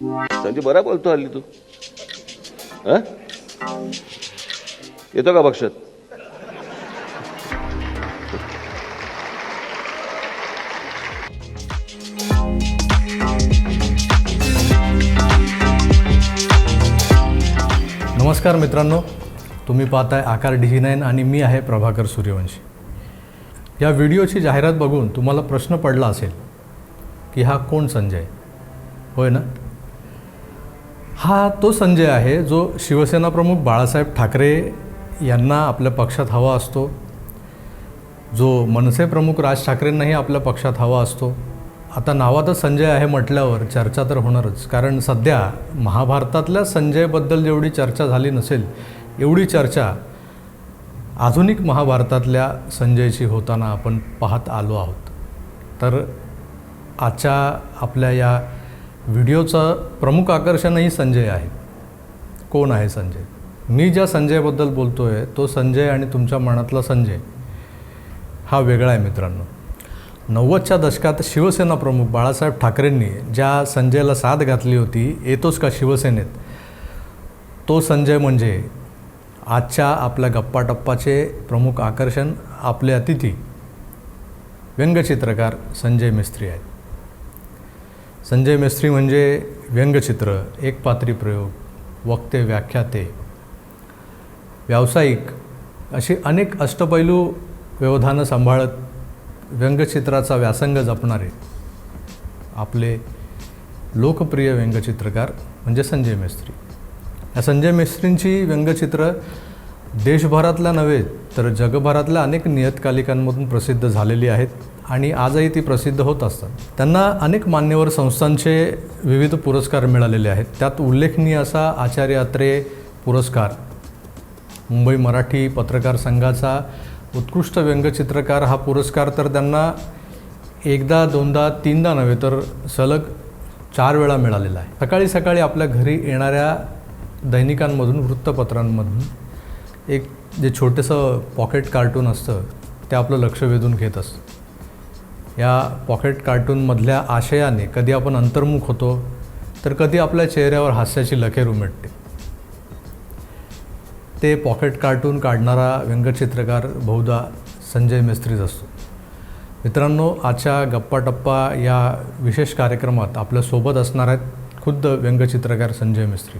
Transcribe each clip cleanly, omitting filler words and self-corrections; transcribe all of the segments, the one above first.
संजय बरा बोलतो हल्ली तू. हा येतो का पक्षात? नमस्कार मित्रांनो, तुम्ही पाहताय आकार DG9 आणि मी आहे प्रभाकर सूर्यवंशी. या व्हिडिओची जाहिरात बघून तुम्हाला प्रश्न पडला असेल की हा कोण संजय, होय ना? हा तो संजय आहे जो शिवसेना प्रमुख बाळासाहेब ठाकरे यांना आपल्या पक्षात हवा असतो, जो मनसे प्रमुख राज ठाकरेंनाही आपल्या पक्षात हवा असतो. आता नावातच संजय आहे म्हटल्यावर चर्चा तर होणारच, कारण सध्या महाभारतातल्या संजयबद्दल जेवढी चर्चा झाली नसेल एवढी चर्चा आधुनिक महाभारतातल्या संजयची होताना आपण पाहत आलो आहोत. तर आजच्या आपल्या या व्हिडिओचं प्रमुख आकर्षणही संजय आहे. कोण आहे संजय? मी ज्या संजयबद्दल बोलतो आहे तो संजय आणि तुमच्या मनातला संजय हा वेगळा आहे मित्रांनो. 90च्या दशकात शिवसेना प्रमुख बाळासाहेब ठाकरेंनी ज्या संजयला साथ घातली होती, येतोस का शिवसेनेत, तो संजय म्हणजे आजच्या आपल्या गप्पाटप्पाचे प्रमुख आकर्षण आपले अतिथी व्यंगचित्रकार संजय मिस्त्री आहेत. संजय मिस्त्री म्हणजे व्यंगचित्र, एकपात्री प्रयोग, वक्ते, व्याख्याते, व्यावसायिक अशी अनेक अष्टपैलू व्यवधानं सांभाळत व्यंगचित्राचा व्यासंग जपणारे आपले लोकप्रिय व्यंगचित्रकार म्हणजे संजय मिस्त्री. या संजय मिस्त्रींची व्यंगचित्र देशभरातल्या नव्हे तर जगभरातल्या अनेक नियतकालिकांमधून प्रसिद्ध झालेली आहेत आणि आजही ती प्रसिद्ध होत असतात. त्यांना अनेक मान्यवर संस्थांचे विविध पुरस्कार मिळालेले आहेत. त्यात उल्लेखनीय असा आचार्य अत्रे पुरस्कार, मुंबई मराठी पत्रकार संघाचा उत्कृष्ट व्यंगचित्रकार हा पुरस्कार तर त्यांना एकदा दोनदा तीनदा नव्हे तर सलग 4 वेळा मिळालेला आहे. सकाळी सकाळी आपल्या घरी येणाऱ्या दैनिकांमधून, वृत्तपत्रांमधून एक जे छोटंसं पॉकेट कार्टून असतं ते आपलं लक्ष वेधून घेत असतं. या पॉकेट कार्टूनमधल्या आशयाने कधी आपण अंतर्मुख होतो तर कधी आपल्या चेहऱ्यावर हास्याची लखेर उमटते. ते पॉकेट कार्टून काढणारा व्यंगचित्रकार बहुधा संजय मिस्त्रीच असतो. मित्रांनो, आजच्या गप्पाटप्पा या विशेष कार्यक्रमात आपल्यासोबत असणार आहेत खुद्द व्यंगचित्रकार संजय मिस्त्री.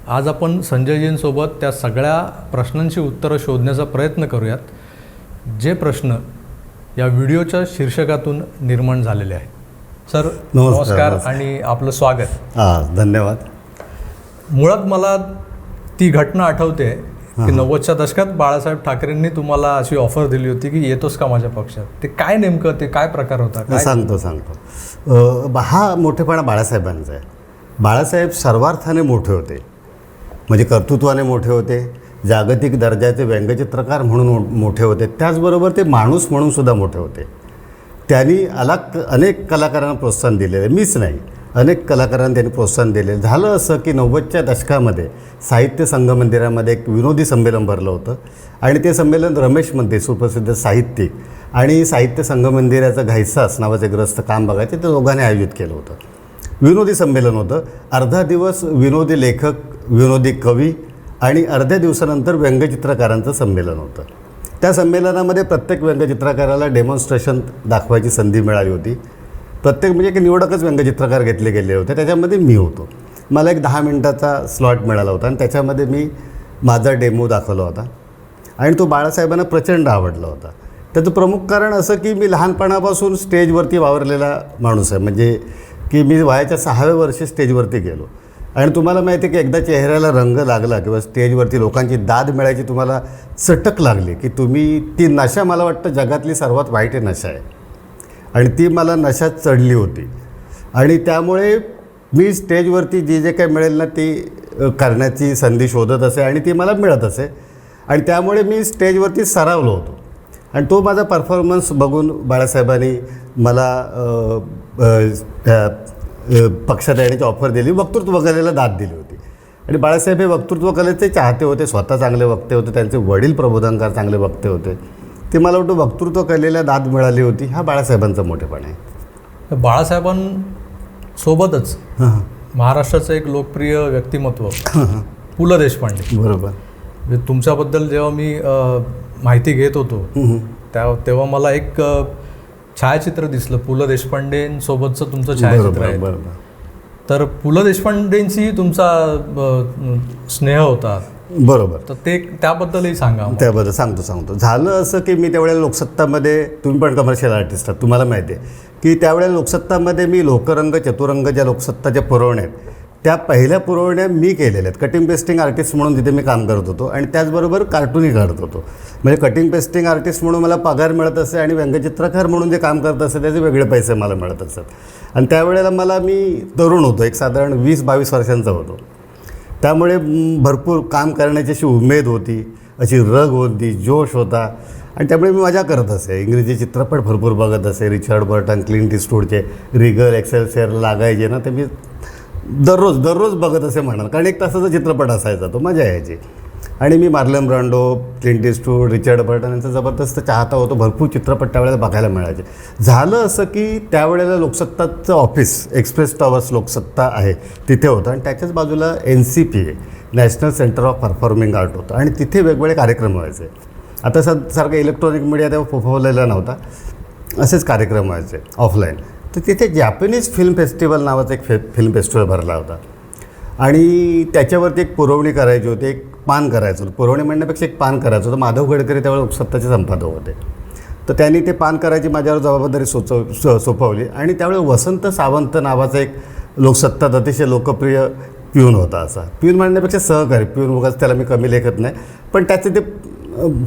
आज आपण संजयजींसोबत त्या सगळ्या प्रश्नांची उत्तरं शोधण्याचा प्रयत्न करूयात, जे प्रश्न या व्हिडिओच्या शीर्षकातून निर्माण झालेले आहेत. सर नमस्कार आणि आपलं स्वागत. धन्यवाद. मुळात मला ती घटना आठवते की 90च्या दशकात बाळासाहेब ठाकरेंनी तुम्हाला अशी ऑफर दिली होती की येतोस का माझ्या पक्षात. ते काय नेमकं, ते काय प्रकार होता? सांगतो. हा मोठेपणा बाळासाहेबांचा आहे. बाळासाहेब सर्वार्थाने मोठे होते, म्हणजे कर्तृत्वाने मोठे होते, जागतिक दर्जाचे व्यंगचित्रकार म्हणून मोठे होते, त्याचबरोबर ते माणूस म्हणून सुद्धा मोठे होते. त्यांनी अनेक कलाकारांना प्रोत्साहन दिलेले, मीच नाही, अनेक कलाकारांना त्यांनी प्रोत्साहन दिले. झालं असं की 90च्या दशकामध्ये साहित्य संघमंदिरामध्ये एक विनोदी संमेलन भरलं होतं आणि ते संमेलन रमेश मध्ये सुप्रसिद्ध साहित्यिक आणि साहित्य संघमंदिराचं घायसास नावाचे ग्रस्त काम बघायचे, ते दोघांनी आयोजित केलं होतं. विनोदी संमेलन होतं. अर्धा दिवस विनोदी लेखक, विनोदी कवी आणि अर्ध्या दिवसानंतर व्यंगचित्रकारांचं संमेलन होतं. त्या संमेलनामध्ये प्रत्येक व्यंगचित्रकाराला डेमॉन्स्ट्रेशन दाखवायची संधी मिळाली होती. प्रत्येक म्हणजे एक निवडकच व्यंगचित्रकार घेतले गेले होते, त्याच्यामध्ये मी होतो. मला एक 10 मिनिटाचा स्लॉट मिळाला होता आणि त्याच्यामध्ये मी माझा डेमो दाखवला होता आणि तो बाळासाहेबांना प्रचंड आवडला होता. त्याचं प्रमुख कारण असं की मी लहानपणापासून स्टेजवरती वावरलेला माणूस आहे, म्हणजे की मी वयाच्या 6व्या वर्षी स्टेजवरती गेलो आणि तुम्हाला माहिती आहे की एकदा चेहऱ्याला रंग लागला किंवा स्टेजवरती लोकांची दाद मिळायची तुम्हाला चटक लागली की तुम्ही ती नशा, मला वाटतं जगातली सर्वात वाईट नशा आहे आणि ती मला नशा चढली होती आणि त्यामुळे मी स्टेजवरती जे काही मिळेल ना ती करण्याची संधी शोधत असे आणि ती मला मिळत असे आणि त्यामुळे मी स्टेजवरती सरावलो होतो आणि तो माझा परफॉर्मन्स बघून बाळासाहेबांनी मला पक्षात येण्याची ऑफर दिली, वक्तृत्व कलेला दाद दिली होती. आणि बाळासाहेब हे वक्तृत्व कलेचे चाहते होते, स्वतः चांगले वक्ते होते, त्यांचे वडील प्रबोधनकार चांगले वक्ते होते. ते मला वाटतं वक्तृत्व कलेला दाद मिळाली होती. हा बाळासाहेबांचा मोठेपणा आहे. बाळासाहेबांसोबतच महाराष्ट्राचं एक लोकप्रिय व्यक्तिमत्व पु ल देशपांडे. बरोबर. म्हणजे तुमच्याबद्दल जेव्हा मी माहिती घेत होतो तेव्हा मला एक छायाचित्र दिसलं, पु ल देशपांडेंसोबतचं तुमचं छायाचित्र आहे. बरोबर. तर पु ल देशपांडेंशी तुमचा स्नेह होता. बरोबर. तर ते त्याबद्दलही सांगा. त्याबद्दल सांगतो. झालं असं की मी त्यावेळेला लोकसत्तामध्ये, तुम्ही पण कमर्शियल आर्टिस्ट आहात, तुम्हाला माहिती आहे की त्यावेळेला लोकसत्तामध्ये मी लोकरंग चतुरंग ज्या लोकसत्ताच्या पुरवण्या आहेत त्या पहिल्या पुरवण्या मी केलेल्या आहेत. कटिंग पेस्टिंग आर्टिस्ट म्हणून तिथे मी काम करत होतो आणि त्याचबरोबर कार्टूनही काढत होतो. म्हणजे कटिंग पेस्टिंग आर्टिस्ट म्हणून मला पगार मिळत असे आणि व्यंगचित्रकार म्हणून जे काम करत असे त्याचे वेगळे पैसे मला मिळत असत. आणि त्यावेळेला मी तरुण होतो, एक साधारण 20-22 वर्षांचा होतो. त्यामुळे भरपूर काम करण्याची अशी उमेद होती, अशी रग होती, जोश होता आणि त्यामुळे मी मजा करत असे. इंग्रजी चित्रपट भरपूर बघत असे. रिचर्ड बर्टन, क्लिंट ईस्टवूडचे रिगल, एक्सेलसियर लागायचे ना, ते मी दररोज बघत असे म्हणाल, कारण 1 तासाचा चित्रपट असायचा तो, मजा यायची. आणि मी Marlon Brando, Clint Eastwood, Richard Burton यांचा जबरदस्त चाहता होतो. भरपूर चित्रपट त्यावेळेला बघायला मिळायचे. झालं असं की त्यावेळेला लोकसत्ताचं ऑफिस एक्सप्रेस टॉवर्स लोकसत्ता आहे तिथे होतं आणि त्याच्याच बाजूला NCPA, national centre of performing art होतं आणि तिथे वेगवेगळे कार्यक्रम व्हायचे. आता सारखं इलेक्ट्रॉनिक मीडिया तेव्हा फोफवलेला नव्हता, असेच कार्यक्रम व्हायचे ऑफलाईन. तर तिथे जॅपनीज फिल्म फेस्टिवल नावाचा एक फिल्म फेस्टिवल भरला होता आणि त्याच्यावरती एक पुरवणी करायची होती, एक पान करायचं होतं. पुरवणी म्हणण्यापेक्षा एक पान करायचं होतं. माधव गडकरी त्यावेळेला लोकसत्ताचे संपादक होते. तर त्यांनी ते पान करायची माझ्यावर जबाबदारी सोपवली आणि त्यावेळेला वसंत सावंत नावाचा एक लोकसत्तात अतिशय लोकप्रिय प्यून होता. असा प्यून म्हणण्यापेक्षा सहकारी, प्यून उगाच त्याला मी कमी लेखत नाही, पण त्याचे ते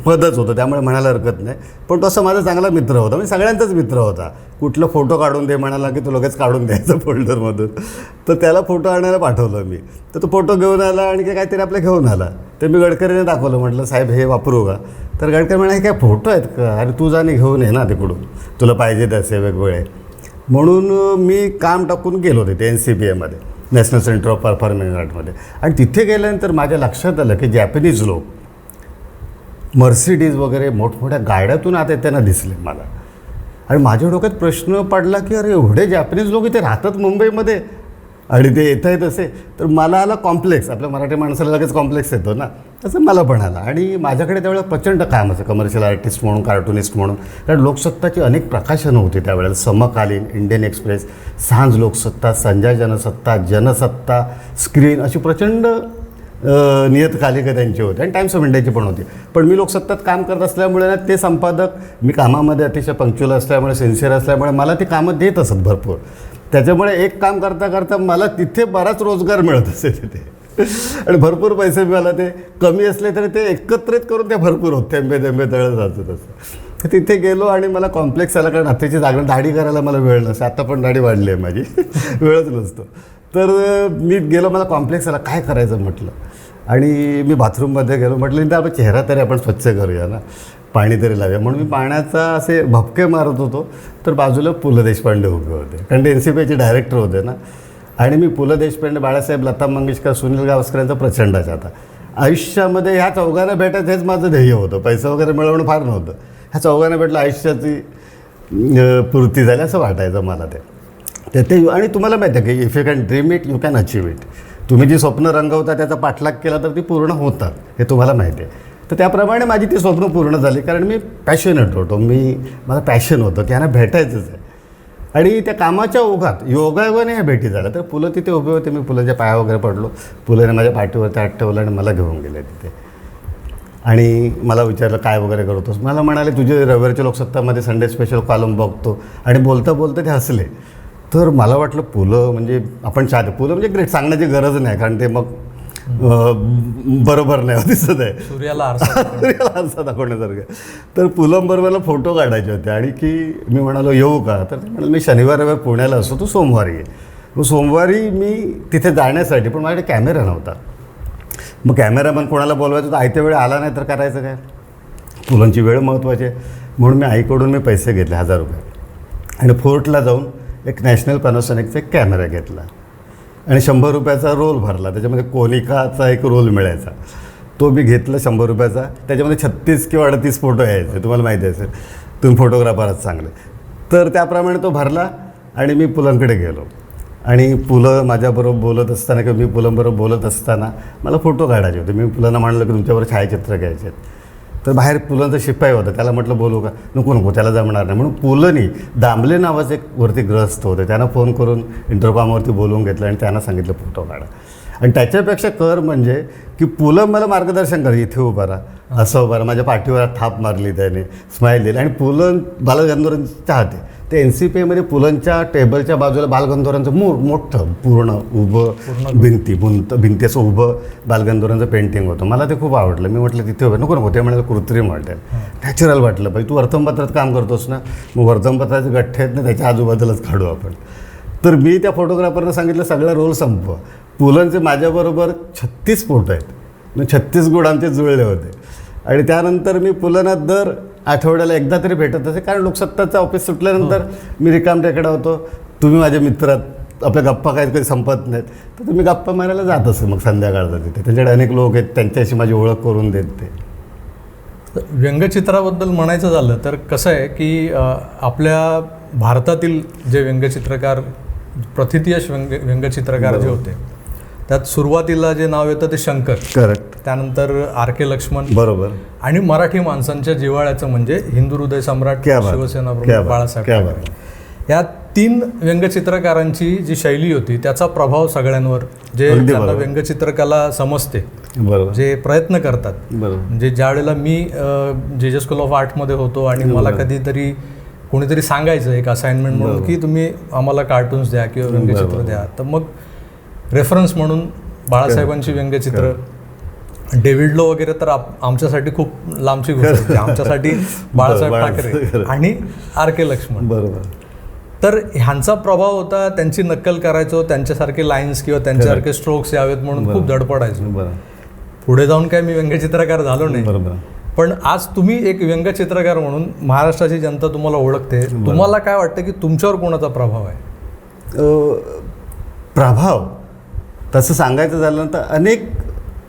पदच होतं त्यामुळे म्हणायला हरकत नाही. पण तो असा माझा चांगला मित्र होता, म्हणजे सगळ्यांचाच मित्र होता. कुठलं फोटो काढून दे म्हणाला की तो लगेच काढून द्यायचा फोल्डरमधून. तर त्याला फोटो आणायला पाठवलं मी. तर तो फोटो घेऊन आला आणि काहीतरी आपल्या घेऊन आला. ते मी गडकरीने दाखवलं, म्हटलं साहेब हे वापरू का? तर गडकरी म्हणाले काय फोटो आहेत का? अरे तू जाणे घेऊन ये ना तिकडून, तुला पाहिजे तसे वेगवेगळे. म्हणून मी काम टाकून गेलो तिथे NCPAमध्ये, नॅशनल सेंटर ऑफ परफॉर्मिंग आर्टमध्ये. आणि तिथे गेल्यानंतर माझ्या लक्षात आलं की जॅपनीज लोक मर्सिडीज वगैरे मोठमोठ्या गाड्यातून आता त्यांना दिसले मला. आणि माझ्या डोक्यात प्रश्न पडला की अरे एवढे जॅपनीज लोक इथे राहतात मुंबईमध्ये आणि ते येत आहेत असे. तर मला आला कॉम्प्लेक्स, आपल्या मराठी माणसाला लगेच कॉम्प्लेक्स येतो ना, तसं मला पण आला. आणि माझ्याकडे त्यावेळेला प्रचंड काम असं कमर्शियल आर्टिस्ट म्हणून, कार्टुनिस्ट म्हणून, कारण लोकसत्ताची अनेक प्रकाशनं होती त्यावेळेला. समकालीन, इंडियन एक्सप्रेस, सांज लोकसत्ता, संजय जनसत्ता, जनसत्ता, स्क्रीन, अशी प्रचंड नियतकालिका त्यांची होती आणि टाइम्स ऑफ इंडियाची पण होती. पण मी लोकसत्तात काम करत असल्यामुळे ना ते संपादक, मी कामामध्ये अतिशय पंक्च्युअल असल्यामुळे, सिन्सिअर असल्यामुळे मला ती कामं देत असत भरपूर. त्याच्यामुळे एक काम करता करता मला तिथे बराच रोजगार मिळत असे तिथे आणि भरपूर पैसे मला ते कमी असले तरी ते एकत्रित करून ते भरपूर होते, थेंबे तळत जातं तसं. तर तिथे गेलो आणि मला कॉम्प्लेक्स आला, कारण हाताची जागा, दाढी करायला मला वेळ नसतो. आता पण दाढी वाढली आहे माझी, वेळच नसतो. तर मी गेलो, मला कॉम्प्लेक्स आला, काय करायचं म्हटलं. आणि मी बाथरूममध्ये गेलो, म्हटलं नाही तर आपण चेहरा तरी आपण स्वच्छ करूया ना, पाणी तरी लावूया. म्हणून मी पाण्याचा असे भपके मारत होतो. तर बाजूला पु ल देशपांडे उभे होते, कारण ते NCPAचे डायरेक्टर होते ना. आणि मी पु ल देशपांडे, बाळासाहेब, लता मंगेशकर, सुनील गावस्कर यांचा प्रचंड चाहता. आयुष्यामध्ये ह्या चौघांना भेटायचं हेच माझं ध्येय होतं. पैसा वगैरे मिळवणं फार नव्हतं. ह्या चौघांना भेटलं आयुष्याची पूर्ती झाली असं वाटायचं मला ते. आणि तुम्हाला माहिती आहे की if you can dream it you can achieve it. तुम्ही जी स्वप्न रंगवता त्याचा पाठलाग केला तर ती पूर्ण होतात, हे तुम्हाला माहिती आहे. तर त्याप्रमाणे माझी ती स्वप्न पूर्ण झाली, कारण मी पॅशनेट होतो. मला पॅशन होतं की यांना भेटायचंच आहे. आणि त्या कामाच्या ओघात योगायोगाने ह्या भेटी झाल्या. तर पुलं तिथे उभे होते, मी पुलांच्या पाया वगैरे पडलो. पुलाने माझ्या पाठीवरती हात ठेवला आणि मला घेऊन गेले तिथे. आणि मला विचारलं काय वगैरे करतोस. मला म्हणाले तुझे रविवारच्या लोकसत्तामध्ये संडे स्पेशल कॉलम बघतो. आणि बोलता बोलता ते हसले. तर मला वाटलं पुलं म्हणजे आपण चाहते, पुलं म्हणजे ग्रेट, सांगण्याची गरज नाही, कारण ते मग बरोबर नाही दिसत आहे, सूर्याला आरसा दाखवण्यासारखं. तर पुलंबरोबर फोटो काढायचे होते आणि की मी म्हणालो येऊ का. तर म्हणाल मी शनिवार रविवार पुण्याला असतो, तू सोमवारी ये. मग सोमवारी मी तिथे जाण्यासाठी, पण माझ्याकडे कॅमेरा नव्हता. मग कॅमेरामन कोणाला बोलवायचं, तर आयत्या वेळ आला नाही तर करायचं काय. पुलांची वेळ महत्त्वाची आहे. म्हणून मी आईकडून मी पैसे घेतले 1000 रुपये आणि फोर्टला जाऊन एक नॅशनल पॅनासॉनिकचा एक कॅमेरा घेतला आणि 100 रुपयाचा रोल भरला. त्याच्यामध्ये कोनिकाचा एक रोल मिळायचा, तो मी घेतला 100 रुपयाचा. त्याच्यामध्ये 36 किंवा 38 फोटो यायचे, तुम्हाला माहिती असेल, तुम्ही फोटोग्राफरच चांगले. तर त्याप्रमाणे तो भरला आणि मी पुलांकडे गेलो. आणि पुलं माझ्याबरोबर बोलत असताना किंवा मी पुलंबरोबर बोलत असताना मला फोटो काढायचे होते. मी पुलांना म्हणलं की तुमच्याबरोबर छायाचित्र घ्यायचे आहेत. तर बाहेर पुलंचा शिपाई होता, त्याला म्हटलं बोलू का, नको त्याला जमणार नाही. म्हणून पुलंनी दामले नावाचे एक वरती ग्रस्त होते, त्यांना फोन करून इंटरकॉमवरती बोलवून घेतलं आणि त्यांना सांगितलं फोटो काढा. आणि त्याच्यापेक्षा कर म्हणजे की पुलं मला मार्गदर्शन कर, इथे उभा राहा, असं उभा राहा. माझ्या पाठीवर थाप मारली त्याने, स्माईल दिली. आणि पुलं बालगंधर्वांचे चाहते, ते NCPमध्ये पुलंच्या टेबलच्या बाजूला बालगंधर्वांचं मोठं पूर्ण उभं भिंती असं उभं बालगंधर्वांचं पेंटिंग होतं. मला ते खूप आवडलं. मी म्हटलं तिथे उभं नको ते म्हणाले कृत्रिम वाटेल, नॅचरल वाटलं पाहिजे. तू वर्तमानपत्रात काम करतोस ना, मग वर्तमानपत्राचे गठ्ठे आहेत ना, त्याच्या आजूबाजूलाच काढू आपण. तर मी त्या फोटोग्राफरनं सांगितलं सगळा रोल संपव. पुलंचे माझ्याबरोबर 36 फोटो आहेत, 36 गुण आमचे जुळले होते. आणि त्यानंतर मी पुलंना दर आठवड्याला एकदा तरी भेटत असे, कारण लोकसत्ताचं ऑफिस सुटल्यानंतर मी रिकामटेकडा होतो. तुम्ही माझे मित्र, आपल्या गप्पा काही कधी संपत नाहीत, तर तुम्ही गप्पा मारायला जात असे. मग संध्याकाळचा तिथे त्यांच्याकडे अनेक लोक आहेत, त्यांच्याशी माझी ओळख करून देत ते. व्यंगचित्राबद्दल म्हणायचं झालं तर कसं आहे की आपल्या भारतातील जे व्यंगचित्रकार, प्रथितयश व्यंगचित्रकार जे होते, त्यात सुरुवातीला जे नाव येतं ते शंकर, करेक्ट, त्यानंतर RK लक्ष्मण, बरोबर, आणि मराठी माणसांच्या जिव्हाळ्याचं म्हणजे हिंदू हृदय सम्राट शिवसेना प्रमुख बाळासाहेब ठाकरे. या 3 व्यंगचित्रकारांची जी शैली होती त्याचा प्रभाव सगळ्यांवर, जे त्यांना व्यंगचित्रकला समजते, बरोबर, जे प्रयत्न करतात. बरोबर. म्हणजे ज्या वेळेला मी JJ स्कूल ऑफ आर्टमध्ये होतो आणि मला कधीतरी कोणीतरी सांगायचं एक असाइनमेंट म्हणून की तुम्ही आम्हाला कार्टून्स द्या किंवा व्यंगचित्र द्या, तर मग रेफरन्स म्हणून बाळासाहेबांची व्यंगचित्र, डेव्हिड लो वगैरे तर आमच्यासाठी खूप लांबची गोष्ट होती. आमच्यासाठी बाळासाहेब ठाकरे आणि RK लक्ष्मण, बरोबर. तर ह्यांचा प्रभाव होता. त्यांची नक्कल करायचो, त्यांच्यासारखे लाईन्स किंवा त्यांच्यासारखे स्ट्रोक्स यावेत म्हणून खूप धडपडायचो. पुढे जाऊन काय मी व्यंगचित्रकार झालो नाही, बरोबर. पण आज तुम्ही एक व्यंगचित्रकार म्हणून महाराष्ट्राची जनता तुम्हाला ओळखते. तुम्हाला काय वाटतं की तुमच्यावर कोणाचा प्रभाव आहे? प्रभाव तसं सांगायचं झालं तर अनेक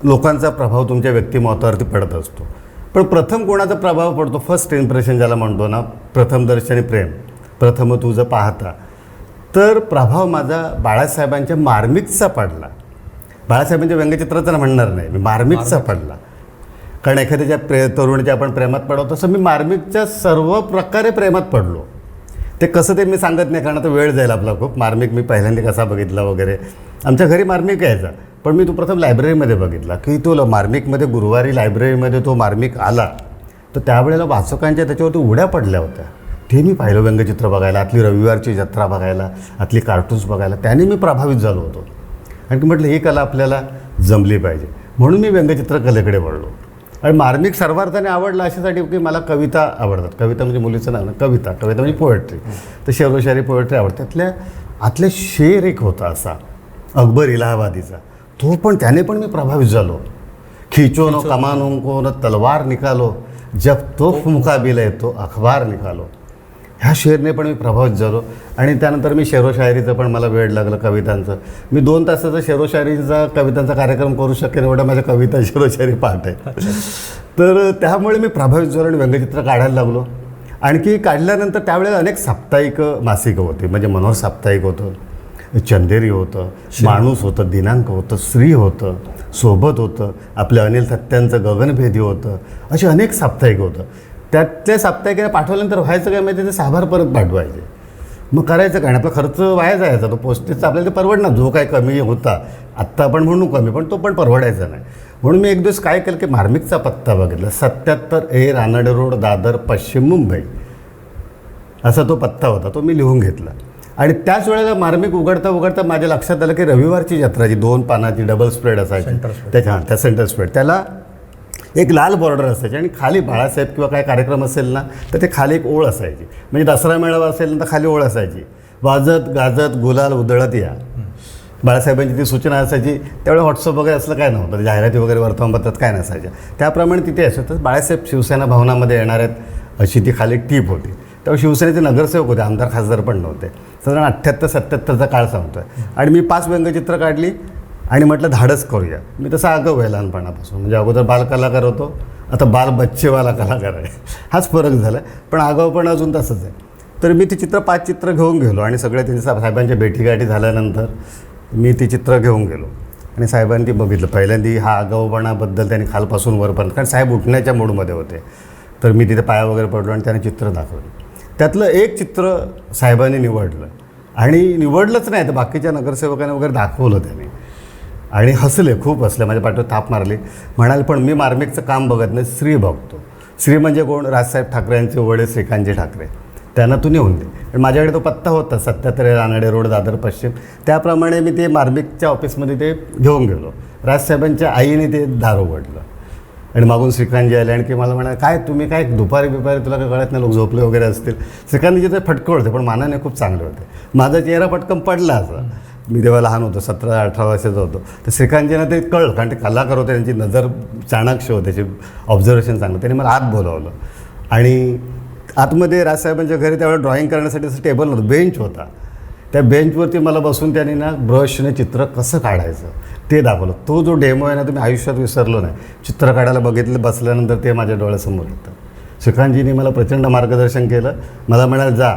लोकांचा प्रभाव तुमच्या व्यक्तिमत्वावरती पडत असतो. पण प्रथम कोणाचा प्रभाव पडतो, फर्स्ट इम्प्रेशन ज्याला म्हणतो ना, प्रथम दर्शनी प्रेम, प्रथम तुझं पाहता. तर प्रभाव माझा बाळासाहेबांच्या मार्मिकचा पडला. बाळासाहेबांच्या व्यंगचित्राचा म्हणणार नाही, मी मार्मिकचा पडला. कारण एखाद्याच्या तरुणीच्या आपण प्रेमात पडतो, तसं मी मार्मिकच्या सर्व प्रकारे प्रेमात पडलो. ते कसं ते मी सांगत नाही, कारण आता वेळ जाईल आपला खूप. मार्मिक मी पहिल्यांदा कसा बघितला वगैरे, आमच्या घरी मार्मिक यायचा, पण मी तो प्रथम लायब्ररीमध्ये बघितला की तो मार्मिकमध्ये गुरुवारी लायब्ररीमध्ये तो मार्मिक आला, तर त्यावेळेला वाचकांच्या त्याच्यावरती उड्या पडल्या होत्या. ते मी पाहिलं व्यंगचित्र बघायला, आतली रविवारची जत्रा बघायला, आतली कार्टून्स बघायला. त्याने मी प्रभावित झालो होतो. आणि म्हटलं ही कला आपल्याला जमली पाहिजे, म्हणून मी व्यंगचित्रकलेकडे वळलो. आणि मार्मिक सर्वार्थाने आवडलं अशासाठी की मला कविता आवडतात. कविता म्हणजे मुलीचं नाव ना, कविता म्हणजे पोएट्री. तर शेरोशायरी पोएट्री आवडते. आतल्या शेर एक होता असा अकबर इलाहाबादीचा, तो पण त्याने पण मी प्रभावित झालो. खिचो नो कमानों को न तलवार निकालो, जब तोफ मुकाबिले तो अखबार निकालो. ह्या शेरने पण मी प्रभावित झालो. आणि त्यानंतर मी शेरोशायरीचं पण मला वेळ लागलं, कवितांचं. मी 2 तासाचा शेरोशायरीचा कवितांचा कार्यक्रम करू शकेन एवढ्या माझ्या कविता शेरोशायरी पाठ आहे. तर त्यामुळे मी प्रभावित झालो आणि व्यंगचित्र काढायला लागलो. आणखी काढल्यानंतर त्यावेळेला अनेक साप्ताहिक मासिकं होती. म्हणजे मनोहर साप्ताहिक होतं, चंदेरी होतं, माणूस होतं, दिनांक होतं, श्री होतं, सोबत होतं, आपल्या अनिल थत्त्यांचं गगनभेदी होतं. असे अनेक साप्ताहिक होतं. त्यातल्या साप्ताहिकाने पाठवल्यानंतर व्हायचं काय माहिती, ते 6 बार परत पाठवायचे. मग करायचं काय, आपला खर्च वाया जायचा. तो पोस्टेजचा आपल्याला ते परवडणार, जो काय कमी होता आत्ता आपण म्हणू कमी, पण तो पण परवडायचा नाही. म्हणून मी एक दिवस काय केलं की मार्मिकचा पत्ता बघितला, 77A रानडे रोड, दादर, पश्चिम मुंबई, असा तो पत्ता होता. तो मी लिहून घेतला. आणि त्याच वेळेला मार्मिक उघडता माझ्या लक्षात आलं की रविवारची जत्रा जी 2 पानाची डबल स्प्रेड असायची, त्या सेंटर स्प्रेड, त्याला एक लाल बॉर्डर असायची आणि खाली बाळासाहेब किंवा काय कार्यक्रम असेल ना तर ते खाली एक ओळ असायची. म्हणजे दसरा मेळावा असेल ना तर खाली ओळ असायची, वाजत गाजत गुलाल उधळत या. बाळासाहेबांची ती सूचना असायची. त्यावेळी व्हॉट्सअप वगैरे असलं काय नव्हतं, जाहिराती वगैरे वर्तमानपत्रात काय नसायच्या. त्याप्रमाणे तिथे असायचं बाळासाहेब शिवसेना भवनामध्ये येणार आहेत अशी ती खाली टीप होती. त्यावेळी शिवसेनेचे नगरसेवक होते, आमदार खासदार पण नव्हते. साधारण 78-77चा काळ सांगतोय. आणि मी 5 व्यंगचित्र काढली आणि म्हटलं धाडस करूया. मी तसं आगाऊ आहे लहानपणापासून. म्हणजे अगोदर बालकलाकार होतो, आता बाल बच्चेवाला कलाकार आहे. हाच फरक झाला, पण आगाऊ पण अजून तसंच आहे. तर मी ती चित्र 5 चित्र घेऊन गेलो आणि सगळ्या त्यांच्या साहेबांच्या भेटीगाठी झाल्यानंतर मी ती चित्र घेऊन गेलो आणि साहेबांनी ती बघितलं. पहिल्यांदा हा आगाऊपणाबद्दल त्यांनी खालपासून वरपर्यंत, कारण साहेब उठण्याच्या मूडमध्ये होते, तर मी तिथे पाया वगैरे पडलो आणि त्याने चित्र दाखवलं. त्यातलं एक चित्र साहेबांनी निवडलं आणि निवडलंच नाही तर बाकीच्या नगरसेवकांनी वगैरे दाखवलं त्याने आणि हसले, खूप हसले, माझ्या पाठीवर थाप मारली. म्हणाले पण मी मार्मिकचं काम बघत नाही, श्री बघतो. श्री म्हणजे कोण? राजसाहेब ठाकरे यांचे वडील श्रीकांतजी ठाकरे. त्यांना तू नेऊन दे. आणि माझ्याकडे तो पत्ता होता 77 रानडे रोड, दादर पश्चिम. त्याप्रमाणे मी ते मार्मिकच्या ऑफिसमध्ये ते घेऊन गेलो. राजसाहेबांच्या आईने ते दार उघडलं आणि मागून श्रीकांतजी आले आणि की मला म्हणाले काय तुम्ही काय दुपारी बिपारी तुला काय कळत नाही, लोक झोपले वगैरे असतील. श्रीकांतजी ते फटकं होते पण मानाने खूप चांगले होते. माझा चेहरा पटकन पडला असा. मी तेव्हा लहान होतो, 17-18 वर्षाचा होतो. तर श्रीकांतजींना ते कळलं, कारण ते कलाकार होते, त्यांची नजर चाणाक्ष होते, त्याची ऑब्झर्वेशन चांगलं. त्यांनी मला आत बोलावलं आणि आतमध्ये राजसाहेबांच्या घरी त्यावेळेला ड्रॉईंग करण्यासाठी असं टेबल नव्हतं, बेंच होता. त्या बेंचवरती मला बसून त्यांनी ना ब्रशने चित्र कसं काढायचं ते दाखवलं. तो जो डेमो आहे ना तो मी आयुष्यात विसरलो नाही. चित्र काढायला बघितलं बसल्यानंतर ते माझ्या डोळ्यासमोर येतं. श्रीकांतजींनी मला प्रचंड मार्गदर्शन केलं. मला म्हणाल जा.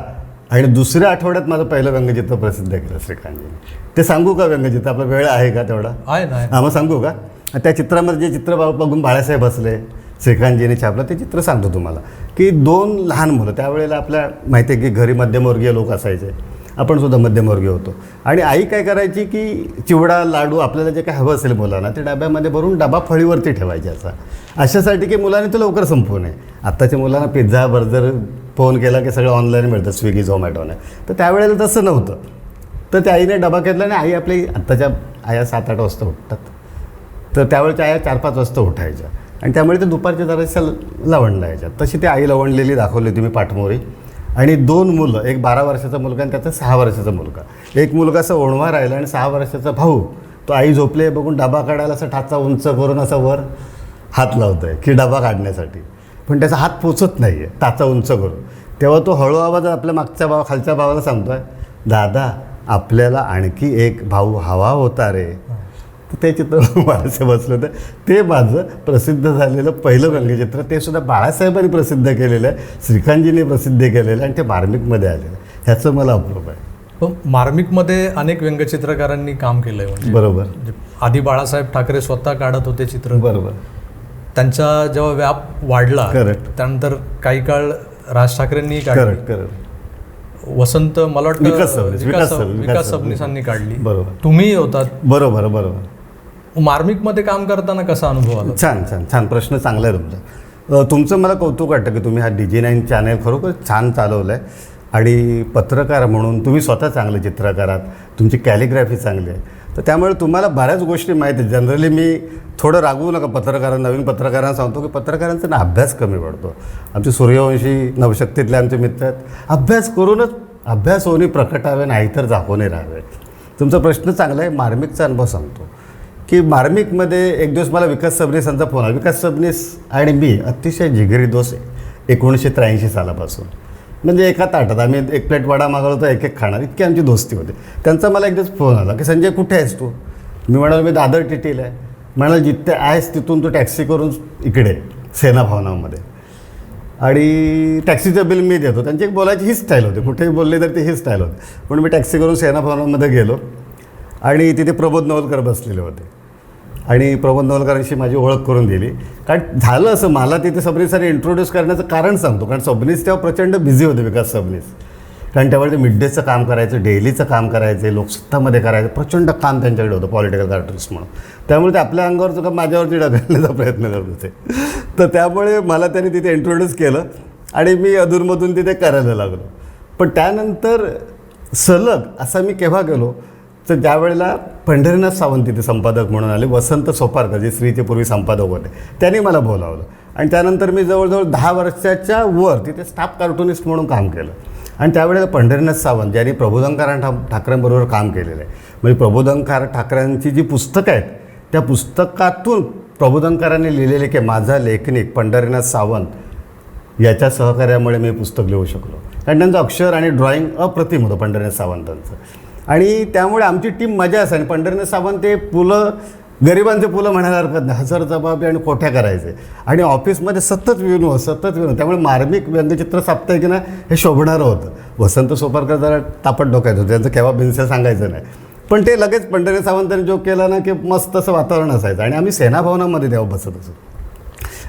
आणि दुसऱ्या आठवड्यात माझं पहिलं व्यंगचित्र प्रसिद्ध केलं श्रीकांतजींनी. ते सांगू का व्यंगचित्र? आपला वेळ आहे का तेवढा? आहे ना. हां, मग सांगू का? त्या चित्रामध्ये जे चित्र बघून बाळासाहेब बसले, श्रीकांतजींनी छापलं ते चित्र सांगतो तुम्हाला. की 2 लहान मुलं, त्यावेळेला आपल्या माहिती आहे की घरी मध्यमवर्गीय लोक असायचे, आपण सुद्धा मध्यमवर्गीय होतो. आणि आई काय करायची की चिवडा लाडू आपल्याला जे काय हवं असेल मुलांना ते डब्यामध्ये भरून डबा फळीवरती ठेवायचे. अशासाठी की मुलांनी ते लवकर संपवू नये. आत्ताच्या मुलांना पिझ्झा बर्गर फोन केला की सगळं ऑनलाईन मिळतं, स्विगी झोमॅटोने. तर त्यावेळेला तसं नव्हतं. तर त्या आईने डबा घेतला आणि आई आपली आत्ताच्या आया 7-8 वाजता उठतात, तर त्यावेळेच्या आया 4-5 वाजता उठायच्या आणि त्यामुळे ते दुपारच्या जराशा लवणला यायच्या. तशी ती आई लवणलेली दाखवली होती मी पाठमोरी. आणि 2 मुलं, एक 12 वर्षाचा मुलगा आणि त्याचा 6 वर्षाचा मुलगा. एक मुलगा असं ओणवा राहिला आणि 6 वर्षाचा भाऊ तो आई झोपले बघून डबा काढायला असा टाचा उंच करून असा वर हात लावतो आहे की डबा काढण्यासाठी, पण त्याचा हात पोचत नाही आहे टाचा उंच करून. तेव्हा तो हळू आवाज आपल्या मागच्या खालच्या भावाला सांगतो आहे, दादा आपल्याला आणखी एक भाऊ हवा होता रे. ते चित्र बाळासाहेब बसलं होतं. ते माझं प्रसिद्ध झालेलं पहिलं व्यंगचित्र. ते सुद्धा बाळासाहेबांनी प्रसिद्ध केलेलं आहे, श्रीकांतजींनी प्रसिद्ध केलेलं आहे आणि ते मार्मिकमध्ये आलेलं आहे. ह्याचं मला अप्रूप आहे. पण मार्मिकमध्ये अनेक व्यंगचित्रकारांनी काम केलं आहे. म्हणजे बरोबर. आधी बाळासाहेब ठाकरे स्वतः काढत होते चित्र. बरोबर. त्यांचा जेव्हा व्याप वाढला करेक्ट, त्यानंतर काही काळ राज ठाकरेंनी काढली. Correct correct. वसंत मला वाटतं विकास विकास सबनीसांनी काढली. बरोबर. तुम्ही होतात. बरोबर बरोबर. मार्मिकमध्ये काम करताना कसा अनुभव आला? छान छान छान प्रश्न चांगला आहे तुमचा. तुमचं मला कौतुक वाटतं की तुम्ही हा DG9 चॅनल खरोखर छान चालवलं आहे आणि पत्रकार म्हणून तुम्ही स्वतः चांगले चित्रकार आहात, तुमची कॅलिग्राफी चांगली आहे. तर त्यामुळे तुम्हाला बऱ्याच गोष्टी माहीत आहेत. जनरली मी थोडं रागवू नका पत्रकारांना, नवीन पत्रकारांना सांगतो की पत्रकारांचा ना अभ्यास कमी पडतो. आमचे सूर्यवंशी नवशक्तीतले आमचे मित्र आहेत, अभ्यास करूनच अभ्यास होणे प्रकटावे नाहीतर झाकोने राहावे. तुमचा प्रश्न चांगला आहे. मार्मिकचा अनुभव सांगतो की मार्मिकमध्ये एक दिवस मला विकास सबनीसांचा फोन आला. विकास सबनीस आणि मी अतिशय जिगरी दोस्त आहे 1983 सालापासून. म्हणजे एका ताटात आम्ही एक प्लेट वडा मागवला होता, एक खाणार, इतकी आमची दोस्ती होती. त्यांचा मला एक दिवस फोन आला की संजय कुठे आहेस तू? मी म्हणालो मी दादर टीटीला आहे. म्हणाला जिथे आहेस तिथून तू टॅक्सी करून इकडे सेना भवनामध्ये, आणि टॅक्सीचं बिल मी देतो. त्यांची एक बोलायची ही स्टाईल होती, कुठेही बोलले तर ती ही स्टाईल होती. म्हणून मी टॅक्सी करून सेना भवनामध्ये गेलो आणि तिथे प्रबोध नवलकर बसलेले होते आणि प्रबोध नवलकरांशी माझी ओळख करून दिली. कारण झालं असं, मला तिथे सबनीसने इंट्रोड्यूस करण्याचं कारण सांगतो. कारण सबनीस तेव्हा प्रचंड बिझी होते, विकास सबनीस. कारण त्यावेळी ते मिड डेचं काम करायचं, डेलीचं काम करायचं, लोकसत्तामध्ये करायचं, प्रचंड काम त्यांच्याकडे होतं पॉलिटिकल कार्टूनिस्ट म्हणून. त्यामुळे ते आपल्या अंगावरचं काम माझ्यावरती ढकलण्याचा प्रयत्न करत होते. तर त्यामुळे मला त्यांनी तिथे इंट्रोड्यूस केलं आणि मी अधूनमधून तिथे करायला लागलो. पण त्यानंतर सलग असा मी केव्हा गेलो तर ज्यावेळेला पंढरीनाथ सावंत तिथे संपादक म्हणून आले, वसंत सोपारकर जे श्रीचे पूर्वी संपादक होते, त्यांनी मला बोलावलं. आणि त्यानंतर मी जवळजवळ 10 वर्षाच्या वर तिथे स्टाफ कार्टुनिस्ट म्हणून काम केलं. आणि त्यावेळेला पंढरीनाथ सावंत ज्यांनी प्रबोधनकार ठाकरेंबरोबर काम केलेलं आहे, म्हणजे प्रबोधनकार ठाकरेंची जी पुस्तकं आहेत त्या पुस्तकातून प्रबोधनकारांनी लिहिलेले की माझा लेखनिक पंढरीनाथ सावंत याच्या सहकार्यामुळे मी पुस्तक लिहू शकलो. कारण त्यांचं अक्षर आणि ड्रॉइंग अप्रतिम होतं पंढरीनाथ सावंतांचं. आणि त्यामुळे आमची टीम मजा असे. आणि पंढरीनाथ सावंत ते पुलं, गरिबांचे पुलं म्हणायला हरकत नाही, हजरजबाबी आणि कोठ्या करायचे आणि ऑफिसमध्ये सतत विनोद. त्यामुळे मार्मिक व्यंगचित्र साप्ताहिक ना हे शोभणारं होतं. वसंत सोपारकर जरा तापट डोक्यात होते, त्यांचं केव्हा बिनसेल सांगायचं नाही. पण ते लगेच पंढरी सावंतांनी जोक केला ना की मस्त असं वातावरण असायचं. आणि आम्ही सेनाभवनामध्ये तेव्हा बसत असो,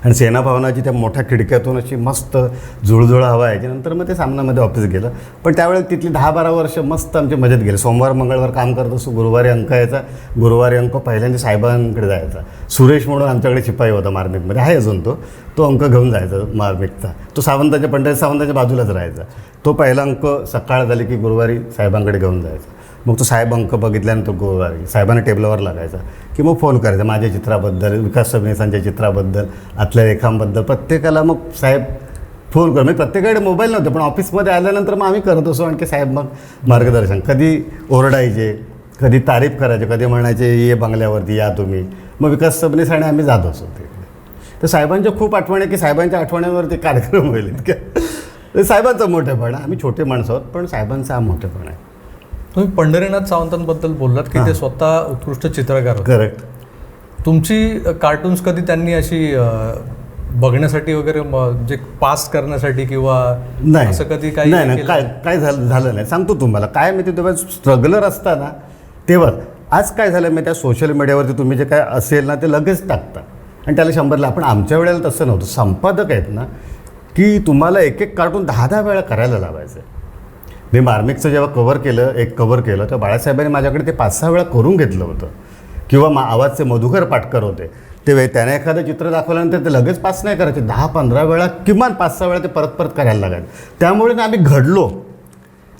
आणि सेनाभवनाची त्या मोठ्या खिडक्यातून अशी मस्त जुळजुळ हवा यायची. नंतर मग ते सामनामध्ये ऑफिस गेलं. पण त्यावेळेला तिथली 10-12 वर्ष मस्त आमची मजेत गेली. सोमवार मंगळवार काम करत असो, गुरुवारी अंक यायचा, गुरुवारी अंक पहिल्यांदा साहेबांकडे जायचा. सुरेश म्हणून आमच्याकडे शिपाई होता मार्मिकमध्ये, आहे अजून तो अंक घेऊन जायचा मार्मिकचा. तो सावंताच्या पंढरी सावंताच्या बाजूलाच राहायचा. तो पहिला अंक सकाळ झाली की गुरुवारी साहेबांकडे घेऊन जायचा. मग तो साहेब अंक बघितल्यानंतर गुरुवारी साहेबांना टेबलावर लागायचा की मग फोन करायचा माझ्या चित्राबद्दल, विकास सबनीसांच्या चित्राबद्दल, आतल्या लेखांबद्दल. प्रत्येकाला मग साहेब फोन कर, म्हणजे प्रत्येकाकडे मोबाईल नव्हते, पण ऑफिसमध्ये आल्यानंतर मग आम्ही करत असो. आणखी साहेब मग मार्गदर्शन, कधी ओरडायचे, कधी तारीफ करायचे, कधी म्हणायचे ये बंगल्यावरती या तुम्ही. मग विकास सबनीस आणि आम्ही जात असो तिकडे. तर साहेबांच्या खूप आठवणी, की साहेबांच्या आठवणीवरती कार्यक्रम होईल इतक्या. साहेबांचं मोठेपण, आम्ही छोटे माणसं आहोत पण साहेबांचा हा मोठेपण आहे. तुम्ही पंढरीनाथ सावंतांबद्दल बोललात की ते स्वतः उत्कृष्ट चित्रकार होते. करेक्ट. तुमची कार्टून्स कधी त्यांनी अशी बघण्यासाठी वगैरे म्हणजे पास करण्यासाठी किंवा नाही असं कधी काही नाही काय झालं नाही. सांगतो तुम्हाला काय माहिती, तेव्हा स्ट्रगलर असताना तेव्हा आज काय झालं मी त्या सोशल मीडियावरती तुम्ही जे काय असेल ना ते लगेच टाकता आणि त्याला 100ला. पण आमच्या वेळेला तसं नव्हतं. संपादक आहेत ना की तुम्हाला एक कार्टून 10-10 वेळा करायला लावायचं. मी मार्मिकचं जेव्हा कव्हर केलं तर बाळासाहेबांनी माझ्याकडे ते 5-6 वेळा करून घेतलं होतं. किंवा आवाजचे मधुकर पाटकर होते, ते त्याने एखादं चित्र दाखवल्यानंतर ते लगेच पास नाही करायचे, 10-15 वेळा, किमान 5-6 वेळा ते परत करायला लागायचं. त्यामुळे आम्ही घडलो,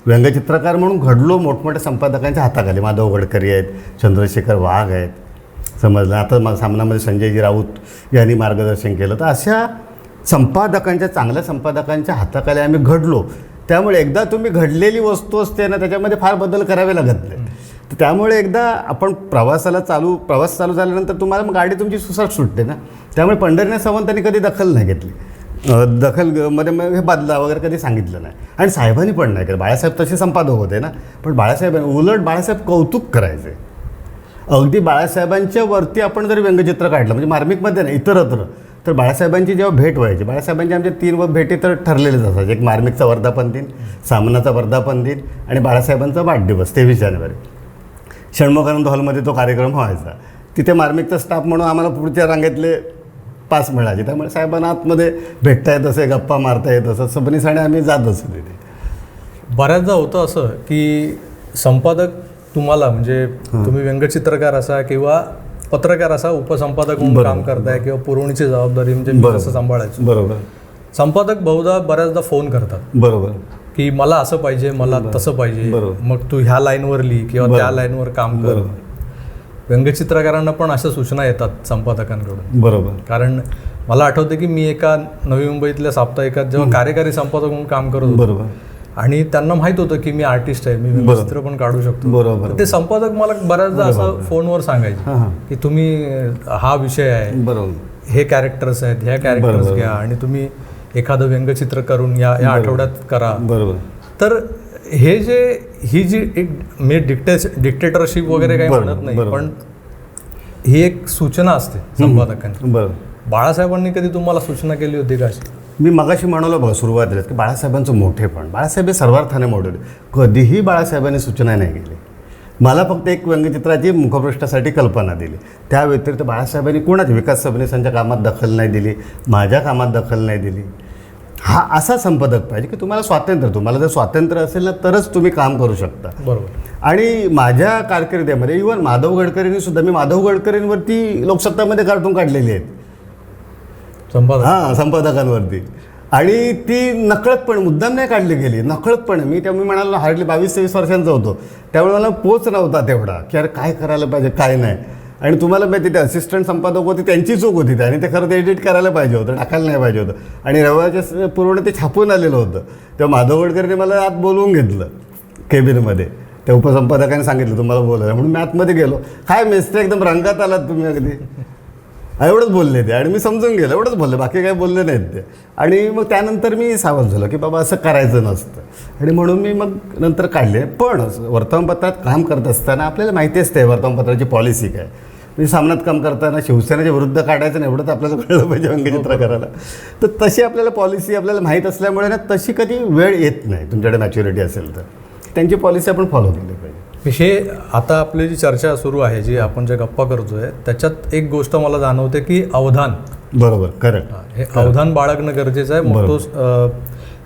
व्यंगचित्रकार म्हणून घडलो मोठमोठ्या संपादकांच्या हाताखाली. माधव गडकरी आहेत, चंद्रशेखर वाघ आहेत, समजलं. आता सामनामध्ये संजयजी राऊत यांनी मार्गदर्शन केलं. तर अशा संपादकांच्या, चांगल्या संपादकांच्या हाताखाली आम्ही घडलो. त्यामुळे एकदा तुम्ही घडलेली वस्तू असते ना त्याच्यामध्ये फार बदल करावे लागत नाही. तर त्यामुळे एकदा आपण प्रवास चालू झाल्यानंतर तुम्हाला मग गाडी तुमची सुसाट सुटते ना. त्यामुळे पंढरीनाथ सावंतांनी कधी दखल नाही घेतली. दखलमध्ये हे बदला वगैरे कधी सांगितलं नाही. आणि साहेबांनी पण नाही केलं. बाळासाहेब तसे संपादक होते ना, पण बाळासाहेबांनी उलट बाळासाहेब कौतुक करायचे. अगदी बाळासाहेबांच्या वरती आपण जर व्यंगचित्र काढलं, म्हणजे मार्मिकमध्ये नाही इतरत्र, तर बाळासाहेबांची जेव्हा भेट व्हायची, बाळासाहेबांची आमच्या 3 भेटी तर ठरलेलेच असायचे. एक मार्मिकचा वर्धापन दिन, सामनाचा वर्धापन दिन आणि बाळासाहेबांचा वाढदिवस 23 जानेवारी. षण्मुखानंद हॉलमध्ये तो कार्यक्रम व्हायचा. तिथे मार्मिकचा स्टाफ म्हणून आम्हाला पुढच्या रांगेतले पास मिळायचे. त्यामुळे साहेबांना आतमध्ये भेटता येत असे, गप्पा मारता येत असं, सबनीसाने आम्ही जात असतो तिथे. बऱ्याचदा होतं असं की संपादक तुम्हाला, म्हणजे तुम्ही व्यंगचित्रकार असा किंवा पत्रकार असा, उपसंपादक म्हणून काम करताय किंवा पुरवणीची जबाबदारी म्हणजे मी कसं सांभाळायचं. बरोबर. संपादक बऱ्याचदा फोन करतात. बरोबर. की मला असं पाहिजे, मला तसं पाहिजे, मग तू ह्या लाईनवर लिही किंवा त्या लाईनवर काम कर. व्यंगचित्रकारांना पण अशा सूचना येतात संपादकांकडून. बरोबर. कारण मला आठवतं की मी एका नवी मुंबईतल्या साप्ताहिकात जेव्हा कार्यकारी संपादक म्हणून काम करत होतो, बरोबर, आणि त्यांना माहित होतं की मी आर्टिस्ट आहे, मी व्यंगचित्र पण काढू शकतो. बरोबर. ते संपादक मला बऱ्याचदा असं फोनवर सांगायचे की तुम्ही हा विषय आहे, बरोबर, हे कॅरेक्टर्स आहेत, ह्या कॅरेक्टर्स घ्या आणि तुम्ही एखादं व्यंगचित्र करून या आठवड्यात करा. बरोबर. तर ही जी एक मी डिक्टेटरशिप वगैरे काही म्हणत नाही, पण ही एक सूचना असते संपादकांची. बरोबर. बाळासाहेबांनी कधी तुम्हाला सूचना केली होती का अशी? मी मगाशी म्हणालो बघा सुरुवातीला की बाळासाहेबांचं मोठेपण, बाळासाहेब हे सर्वार्थाने मोठे होते. कधीही बाळासाहेबांनी सूचना नाही केली. मला फक्त एक व्यंगचित्राची मुखपृष्ठासाठी कल्पना दिली. त्या व्यतिरिक्त बाळासाहेबांनी कोणाच विकास सबनीसांच्या कामात दखल नाही दिली, माझ्या कामात दखल नाही दिली. हा असा संपादक पाहिजे की तुम्हाला जर स्वातंत्र्य असेल ना तरच तुम्ही काम करू शकता. बरोबर. आणि माझ्या कारकिर्दीमध्ये इव्हन माधव गडकरींनी सुद्धा, मी माधव गडकरींवरती लोकसत्तामध्ये कार्टून काढलेली आहेत संपादकांवरती. आणि ती नकळतपणे, मुद्दाम नाही काढली गेली, नकळतपणे. मी म्हणालो हार्डली 22-23 वर्षांचा होतो, त्यावेळेला मला पोच नव्हता तेवढा की अरे काय करायला पाहिजे काय नाही. आणि तुम्हाला माहिती ते असिस्टंट संपादक होते त्यांची चूक होती आणि ते खरं ते एडिट करायला पाहिजे होतं, टाकायला नाही पाहिजे होतं. आणि रविवारच्या पूर्ण ते छापून आलेलं होतं. तेव्हा माधव गडकरीने मला आत बोलवून घेतलं केबिनमध्ये. त्या उपसंपादकाने सांगितलं तुम्हाला बोलायला, म्हणून मी आतमध्ये गेलो. काय मेस्ते एकदम रंगात आलात तुम्ही अगदी, एवढंच बोलले ते. आणि मी समजून गेलो, एवढंच बोलले, बाकी काही बोलले नाहीत ते. आणि मग त्यानंतर मी सावध झालो की बाबा असं करायचं नसतं. आणि म्हणून मी मग नंतर काढले. पण वर्तमानपत्रात काम करत असताना आपल्याला माहिती असते वर्तमानपत्राची पॉलिसी काय. म्हणजे सामन्यात काम करताना शिवसेनेच्या विरुद्ध काढायचं नाही एवढंच आपल्याला कळलं पाहिजे व्यंगचित्रकाराला. तर तशी आपल्याला पॉलिसी आपल्याला माहीत असल्यामुळे ना तशी कधी वेळ येत नाही तुमच्याकडे मॅच्युरिटी असेल तर त्यांची पॉलिसी आपण फॉलो केली पाहिजे. हे आता आपली जी चर्चा सुरू आहे, जी आपण ज्या गप्पा करतोय, त्याच्यात एक गोष्ट मला जाणवते की अवधान. बरोबर, करेक्ट. हे अवधान बाळगणं गरजेचं आहे. मग तो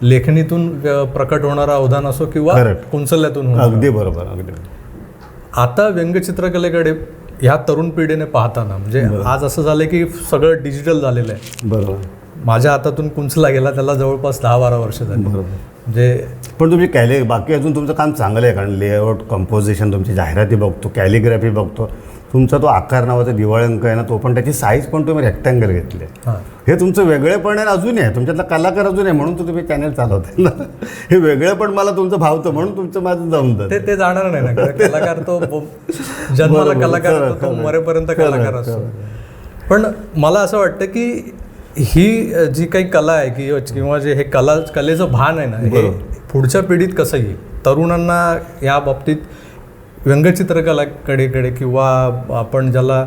लेखणीतून प्रकट होणारा अवधान असो किंवा कुंचल्यातून होणारा. अगदी बरोबर, अगदी. आता व्यंगचित्रकलेकडे ह्या तरुण पिढीने पाहताना म्हणजे आज असं झालं की सगळं डिजिटल झालेलं आहे. बरोबर. माझ्या हातातून कुंचला गेला त्याला जवळपास 10-12 वर्ष झाली. बरोबर. म्हणजे पण तुमची बाकी अजून तुमचं काम चांगलं आहे, कारण लेआउट, कंपोजिशन, तुमची जाहिराती बघतो, कॅलिग्राफी बघतो, तुमचा तो आकार नावाचा दिवाळी अंक आहे ना, तो पण त्याची साईज पण तुम्ही रेक्टँगल घेतली आहे. हे तुमचं वेगळेपण आहे, अजून आहे तुमच्यातला कलाकार अजून आहे म्हणून तुम्ही चॅनल चालवताय ना. हे वेगळेपण मला तुमचं भावतं म्हणून तुमचं माझं जमतं. ते जाणार नाही ना, कलाकार तो जन्माला कलाकार तो मरेपर्यंत कलाकार असतो. पण मला असं वाटतं की ही जी काही कला आहे किंवा जे हे कलेचं भान आहे ना, हे पुढच्या पिढीत कसं येईल, तरुणांना या बाबतीत व्यंगचित्रकलेकडे किंवा आपण ज्याला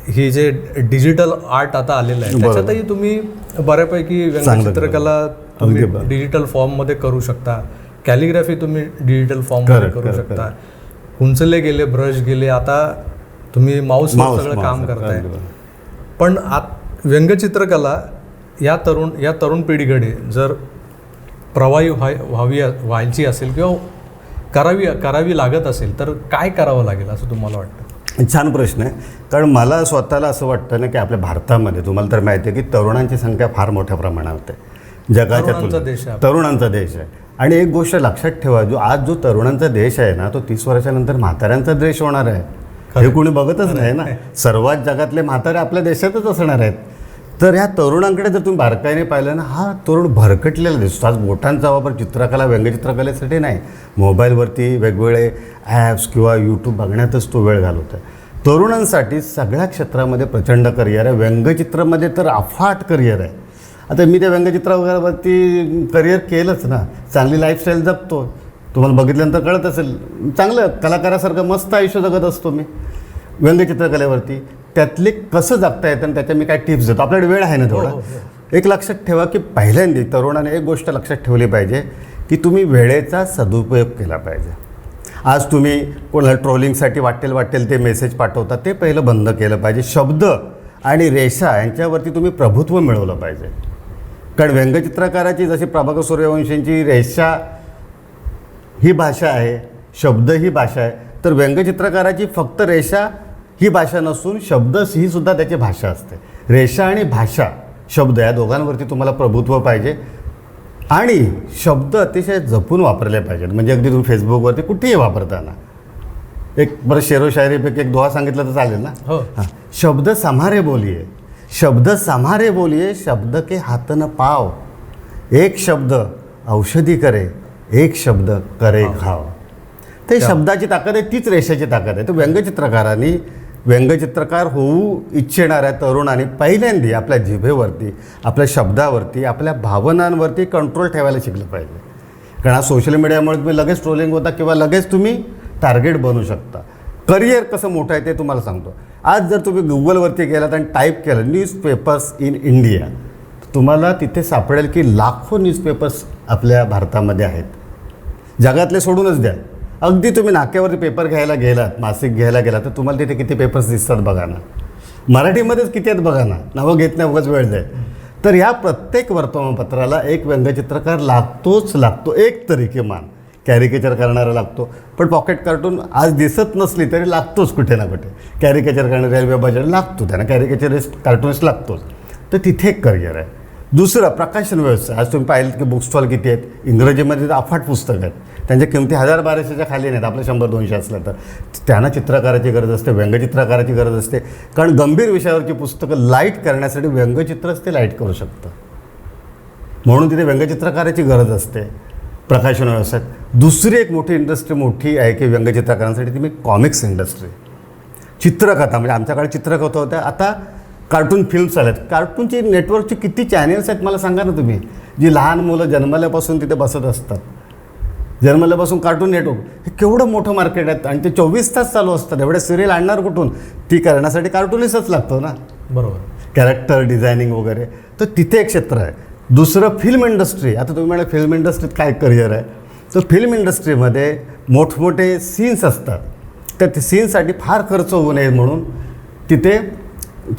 ही जे डिजिटल आर्ट आता आलेलं आहे त्याच्यातही तुम्ही बऱ्यापैकी व्यंगचित्रकला तुम्ही डिजिटल फॉर्ममध्ये करू शकता, कॅलिग्राफी तुम्ही डिजिटल फॉर्ममध्ये करू शकता, कुंचले गेले, ब्रश गेले, आता तुम्ही माऊसवर सगळं काम करताय. पण व्यंगचित्रकला या तरुण पिढीकडे जर प्रवाही व्हायची असेल किंवा करावी लागत असेल तर काय करावं लागेल असं तुम्हाला वाटतं? छान प्रश्न आहे. कारण मला स्वतःला असं वाटतं ना की आपल्या भारतामध्ये तुम्हाला तर माहिती आहे की तरुणांची संख्या फार मोठ्या प्रमाणात आहे. जगाच्या तुलनेत तरुणांचा देश आहे. आणि एक गोष्ट लक्षात ठेवा, जो तरुणांचा देश आहे ना, तो 30 वर्षानंतर म्हाताऱ्यांचा देश होणार आहे. हे कोणी बघतच नाही ना. सर्वात जगातले म्हातारे आपल्या देशातच असणार आहेत. तर ह्या तरुणांकडे जर तुम्ही बारकाईने पाहिलं ना, हा तरुण भरकटलेला दिसतो. आज बोटांचा वापर चित्रकला, व्यंगचित्रकलेसाठी नाही, मोबाईलवरती वेगवेगळे ॲप्स किंवा यूट्यूब बघण्यातच तो वेळ घालवत आहे. तरुणांसाठी सगळ्या क्षेत्रामध्ये प्रचंड करिअर आहे. व्यंगचित्रामध्ये तर अफाट करिअर आहे. आता मी त्या व्यंगचित्रावरती करिअर केलंच ना, चांगली लाईफस्टाईल जगतो. तुम्हाला बघितल्यानंतर कळत असेल, चांगलं कलाकारासारखं मस्त आयुष्य जगत असतो मी व्यंगचित्रकलेवरती. त्यातले कसं जगता येतं आणि त्याच्या मी काय टिप्स देतो. आपल्याकडे वेळ आहे ना थोडा. एक लक्षात ठेवा की पहिल्यांदा तरुणाने एक गोष्ट लक्षात ठेवली पाहिजे की तुम्ही वेळेचा सदुपयोग केला पाहिजे. आज तुम्ही कोणाला ट्रोलिंगसाठी वाटेल ते मेसेज पाठवता, ते पहिलं बंद केलं पाहिजे. शब्द आणि रेषा यांच्यावरती तुम्ही प्रभुत्व मिळवलं पाहिजे. कारण व्यंगचित्रकाराची जशी प्रभाकर सूर्यवंशींची रेषा ही भाषा आहे, शब्द ही भाषा आहे, तर व्यंगचित्रकाराची फक्त रेषा ही भाषा नसून शब्द ही सुद्धा त्याची भाषा असते. रेषा आणि भाषा, शब्द या दोघांवरती तुम्हाला प्रभुत्व पाहिजे. आणि शब्द अतिशय जपून वापरले पाहिजेत. म्हणजे अगदी तुम्ही फेसबुकवरती कुठेही वापरताना एक बरं शेरोशायरीपैकी एक दोहा सांगितलं तर चालेल ना. हां, शब्द समारे बोलिये, शब्द समारे बोलिये, शब्द के हाथ न पाव, एक शब्द औषधी करे, एक शब्द करे घाव. ते शब्दाची ताकद आहे, तीच रेषेची ताकद आहे. तर व्यंगचित्रकार होऊ इच्छिणाऱ्या तरुणांनी पहिल्यांदा आपल्या जिभेवरती, आपल्या शब्दावरती, आपल्या भावनांवरती कंट्रोल ठेवायला शिकलं पाहिजे. कारण आज सोशल मीडियामुळे तुम्ही लगेच ट्रोलिंग होता किंवा लगेच तुम्ही टार्गेट बनू शकता. करिअर कसं मोठं आहे ते तुम्हाला सांगतो. आज जर तुम्ही गुगलवरती गेलात आणि टाईप केलं न्यूजपेपर्स इन इंडिया, तुम्हाला तिथे सापडेल की लाखो न्यूजपेपर्स आपल्या भारतामध्ये आहेत. जगातले सोडूनच द्या, अगदी तुम्ही नाक्यावरती पेपर घ्यायला गेलात, मासिक घ्यायला गेलात, तर तुम्हाला तिथे किती पेपर्स दिसतात बघा ना. मराठीमध्येच किती आहेत बघा ना, नावं घेत नाही उगाच वेळ जाईल. तर ह्या प्रत्येक वर्तमानपत्राला एक व्यंगचित्रकार लागतो. एक तरी किमान कॅरिकेचर करणारा लागतो. पण पॉकेट कार्टून आज दिसत नसली तरी लागतोच कुठे ना कुठे. कॅरिकेचर करणारे रेल्वे बजेट लागतो, त्यांना कॅरिकेचरिस्ट कार्टूनिस्ट लागतोच. तर तिथे एक करिअर आहे. दुसरं प्रकाशन व्यवस्था. आज तुम्ही पाहिलं की बुक स्टॉल किती आहेत. इंग्रजीमध्ये तर अफाट पुस्तकं आहेत, त्यांच्या किमती 1000-1200च्या खाली नाहीत. आपल्या 100-200 असलं तर त्यांना चित्रकाराची गरज असते, व्यंगचित्रकाराची गरज असते. कारण गंभीर विषयावरची पुस्तकं लाईट करण्यासाठी व्यंगचित्रच ते लाईट करू शकतं. म्हणून तिथे व्यंगचित्रकाराची गरज असते प्रकाशन व्यवसायात. दुसरी एक मोठी इंडस्ट्री मोठी आहे की व्यंगचित्रकारांसाठी, ती कॉमिक्स इंडस्ट्री. चित्रकथा, म्हणजे आमच्या काळात चित्रकथा होत्या, आता कार्टून फिल्म्स आल्यात. कार्टूनची नेटवर्कची किती चॅनेल्स आहेत मला सांगा ना तुम्ही, जी लहान मुलं जन्मल्यापासून तिथे बसत असतात. जन्मल्यापासून कार्टून नेटवर्क हे केवढं मोठं मार्केट आहे आणि ते 24 तास चालू असतात. एवढ्या सिरियल आणणार कुठून? ती करण्यासाठी कार्टूनिस्टच लागतो ना, बरोबर. कॅरेक्टर डिझायनिंग वगैरे. तर तिथे एक क्षेत्र आहे. दुसरं फिल्म इंडस्ट्री. आता तुम्ही म्हणा फिल्म इंडस्ट्रीत काय करिअर आहे, तर फिल्म इंडस्ट्रीमध्ये मोठमोठे सीन्स असतात. तर ते सीनसाठी फार खर्च होऊ नये म्हणून तिथे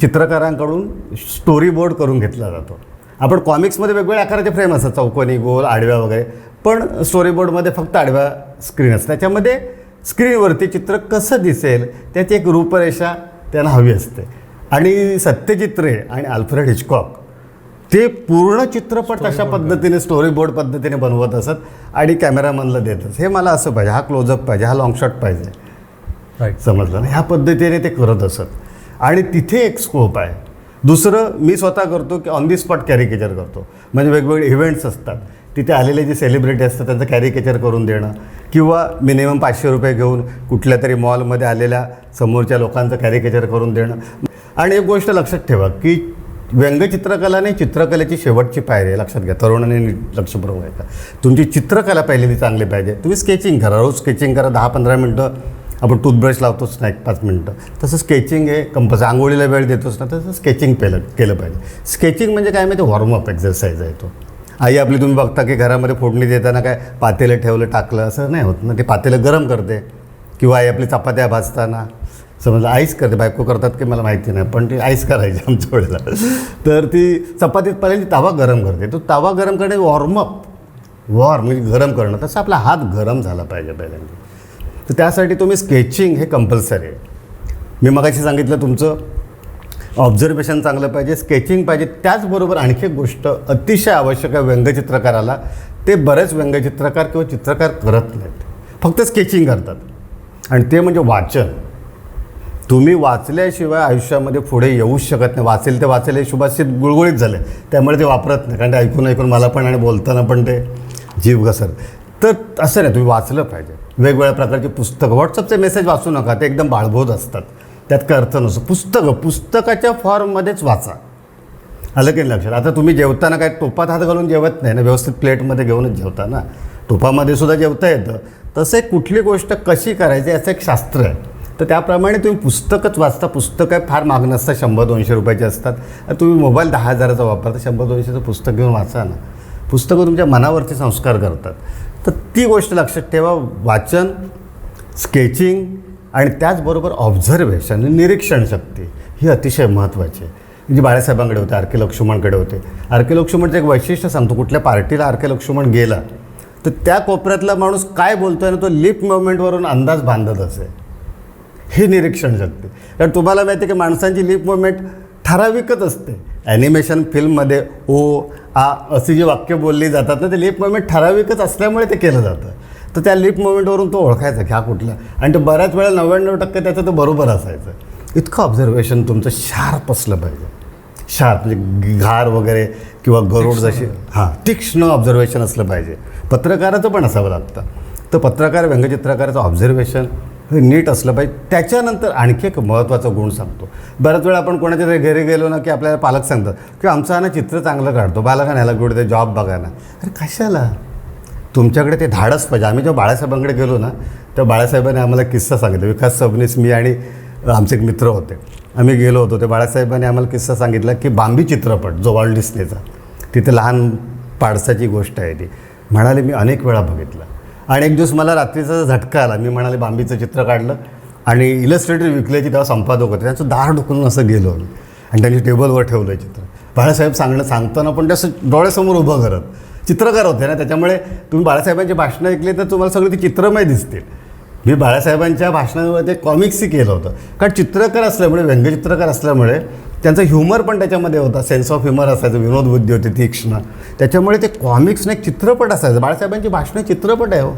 चित्रकारांकडून स्टोरी बोर्ड करून घेतला जातो. आपण कॉमिक्समध्ये वेगवेगळ्या आकाराचे फ्रेम असतात, चौकोनी, गोल, आडव्या वगैरे, पण स्टोरी बोर्डमध्ये फक्त आडव्या स्क्रीन असतात. त्याच्यामध्ये स्क्रीनवरती चित्र कसं दिसेल त्याची एक रूपरेषा त्यांना हवी असते. आणि सत्यजित रे आणि अल्फ्रेड हिचकॉक ते पूर्ण चित्रपट अशा पद्धतीने स्टोरी बोर्ड पद्धतीने बनवत असत आणि कॅमेरामनला देत असत. हे मला असं पाहिजे, हा क्लोजअप पाहिजे, हा लॉंग शॉट पाहिजे, राईट. समजलं ना. ह्या पद्धतीने ते करत असत आणि तिथे एक स्कोप आहे. दुसरं मी स्वतः करतो की ऑन दी स्पॉट कॅरिकेचर करतो. म्हणजे वेगवेगळे इव्हेंट्स असतात, तिथे आलेले जे सेलिब्रिटी असतात त्यांचं कॅरिकेचर करून देणं किंवा मिनिमम 500 रुपये घेऊन कुठल्या तरी मॉलमध्ये आलेल्या समोरच्या लोकांचं कॅरिकेचर करून देणं. आणि एक गोष्ट लक्षात ठेवा की व्यंगचित्रकला चित्रकलेची शेवटची पायरी आहे. लक्षात घ्या, तरुणांनी लक्षपूर्वक आहे का, तुमची चित्रकला पहिली चांगली पाहिजे. तुम्ही स्केचिंग करा, रोज स्केचिंग करा 10-15 मिनटं. आपण टूथब्रश लावतोच ना 1-5 मिनटं, तसं स्केचिंग हे कंपल्सरी. आंघोळीला वेळ देतोच ना, तसं स्केचिंग केलं पाहिजे. स्केचिंग म्हणजे काय माहिती, वॉर्मअप एक्झरसाईज आहे तो. आई आपली तुम्ही बघता की घरामध्ये फोडणी देताना काय पातेलं ठेवलं टाकलं असं नाही होत ना, ते पातेलं गरम करते. किंवा आई आपली चपात्या भाजताना समजा आईस करते, बायको करतात की मला माहिती नाही, पण ती आईस करायची आमच्या वेळेला. तर ती चपातीत पहिल्यांदा तवा गरम करते. तो तवा गरम करणे वॉर्म म्हणजे गरम करणं. तसं आपला हात गरम झाला पाहिजे पहिल्यांदा. तर त्यासाठी तुम्ही स्केचिंग हे कंपल्सरी आहे. मी मगाशी सांगितलं तुमचं ऑब्झर्वेशन चांगलं पाहिजे, स्केचिंग पाहिजे. त्याचबरोबर आणखी एक गोष्ट अतिशय आवश्यक आहे व्यंगचित्रकाराला. ते बरेच व्यंगचित्रकार किंवा चित्रकार करत नाहीत, फक्त स्केचिंग करतात. आणि ते म्हणजे वाचन. तुम्ही वाचल्याशिवाय आयुष्यामध्ये पुढे येऊच शकत नाही. वाचेल हे शुभाषित गुळगुळीत झाले, त्यामुळे ते वापरत नाही. कारण ते ऐकून मला पण आणि बोलताना पण ते जीव घसर. तर असं नाही, तुम्ही वाचलं पाहिजे. वेगवेगळ्या प्रकारची पुस्तकं, व्हॉट्सअपचे मेसेज वाचू नका, ते एकदम बाळबोध असतात, त्यात काय अर्थ नसतो. पुस्तकाच्या फॉर्ममध्येच वाचा. आलं की लक्षात. आता तुम्ही जेवताना काय टोपात हात घालून जेवत नाही ना, व्यवस्थित प्लेटमध्ये घेऊनच जेवता ना. टोपामध्ये सुद्धा जेवता येतं. तसं एक कुठली गोष्ट कशी करायची याचं एक शास्त्र आहे. तर त्याप्रमाणे तुम्ही पुस्तकच वाचता. पुस्तक काय फार महाग नसतात, 100-200 रुपयाचे असतात. तुम्ही मोबाईल 10,000चा वापरता, 100-200चं पुस्तक घेऊन वाचा ना. पुस्तकं तुमच्या मनावरती संस्कार करतात. तर ती गोष्ट लक्षात ठेवा. वाचन, स्केचिंग आणि त्याचबरोबर ऑब्झर्वेशन, निरीक्षण शक्ती ही अतिशय महत्त्वाची आहे. म्हणजे बाळासाहेबांकडे होते, आर के लक्ष्मणकडे होते. आर के लक्ष्मणचं एक वैशिष्ट्य सांगतो. कुठल्या पार्टीला आर के लक्ष्मण गेला तर त्या कोपऱ्यातला माणूस काय बोलतोय ना, तो लिप मुवमेंटवरून अंदाज बांधत असे. हे निरीक्षण शक्ती. कारण तुम्हाला माहिती आहे की माणसांची लिप मुवमेंट ठराविकच असते. ॲनिमेशन फिल्ममध्ये ओ आ अशी जी वाक्य बोलली जातात ना, ते लिप मुवमेंट ठराविकच असल्यामुळे ते केलं जातं. तर त्या लिप मुवमेंटवरून तो ओळखायचा की हा कुठला. आणि ते बऱ्याच वेळा 99% त्याचं तो बरोबर असायचं. इतकं ऑब्झर्वेशन तुमचं शार्प असलं पाहिजे. शार्प म्हणजे घार वगैरे किंवा गरुड जशी तीक्ष्ण ऑब्झर्वेशन असलं पाहिजे. पत्रकाराचं पण असावं लागतं. तर पत्रकार व्यंगचित्रकाराचं ऑब्झर्वेशन हे नीट असलं पाहिजे. त्याच्यानंतर आणखी एक महत्त्वाचा गुण सांगतो. बऱ्याच वेळा आपण कोणाच्या तरी घरी गेलो ना की आपल्याला पालक सांगतात की आमचा हा ना चित्र चांगलं काढतो, बालका न्यायला कुठे ते जॉब बघा ना. अरे कशाला, तुमच्याकडे ते धाडस पाहिजे. आम्ही जेव्हा बाळासाहेबांकडे गेलो ना तेव्हा बाळासाहेबांनी आम्हाला किस्सा सांगितला. विकास सबनीस, मी आणि आमचे एक मित्र होते, आम्ही गेलो होतो. ते बाळासाहेबांनी आम्हाला किस्सा सांगितला की बांबी चित्रपट जो वॉल्ट डिस्नेचा, तिथे लहान पाडसाची गोष्ट आहे ती. म्हणाले मी अनेक वेळा बघितलं. आणि एक दिवस मला रात्रीचा झटका आला. मी म्हणाले बांबीचं चित्र काढलं आणि इलस्ट्रेटर विकल्याची तेव्हा संपादक होते, त्यांचं दार ढुकून असं गेलो मी आणि त्यांनी टेबलवर ठेवलं चित्र. बाळासाहेब सांगताना पण ते असं डोळ्यासमोर उभं करत. चित्रकार होते ना, त्याच्यामुळे तुम्ही बाळासाहेबांची भाषणं ऐकली तर तुम्हाला सगळी ती चित्रमय दिसतील. मी बाळासाहेबांच्या भाषणामध्ये कॉमिक्सही केलं होतं. कारण चित्रकार असल्यामुळे, व्यंगचित्रकार असल्यामुळे त्यांचं ह्युमर पण त्याच्यामध्ये होता, सेन्स ऑफ ह्युमर असायचं, विनोदबुद्धी होती तीक्ष्ण. त्याच्यामुळे ते कॉमिक्सने एक चित्रपट असायचं. बाळासाहेबांची भाषणं चित्रपट आहे हो,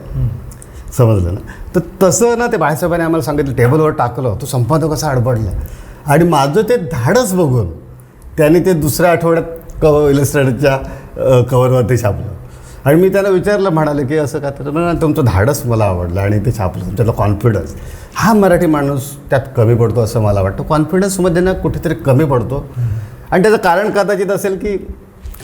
समजलं ना. तर तसं ना ते बाळासाहेबांनी आम्हाला सांगितलं, टेबलवर टाकलं, तो संपादक असा अडबडला. आणि माझं ते धाडस बघून त्यांनी ते दुसऱ्या आठवड्यात इलस्ट्रेटरच्या कवरवरती छापलं. आणि मी त्यांना विचारलं, म्हणाले की असं का, तर तुमचं धाडस मला आवडलं आणि ते छापलं. तुमच्यातला कॉन्फिडन्स, हा मराठी माणूस त्यात कमी पडतो असं मला वाटतं. कॉन्फिडन्समध्ये ना कुठेतरी कमी पडतो. आणि त्याचं कारण कदाचित असेल की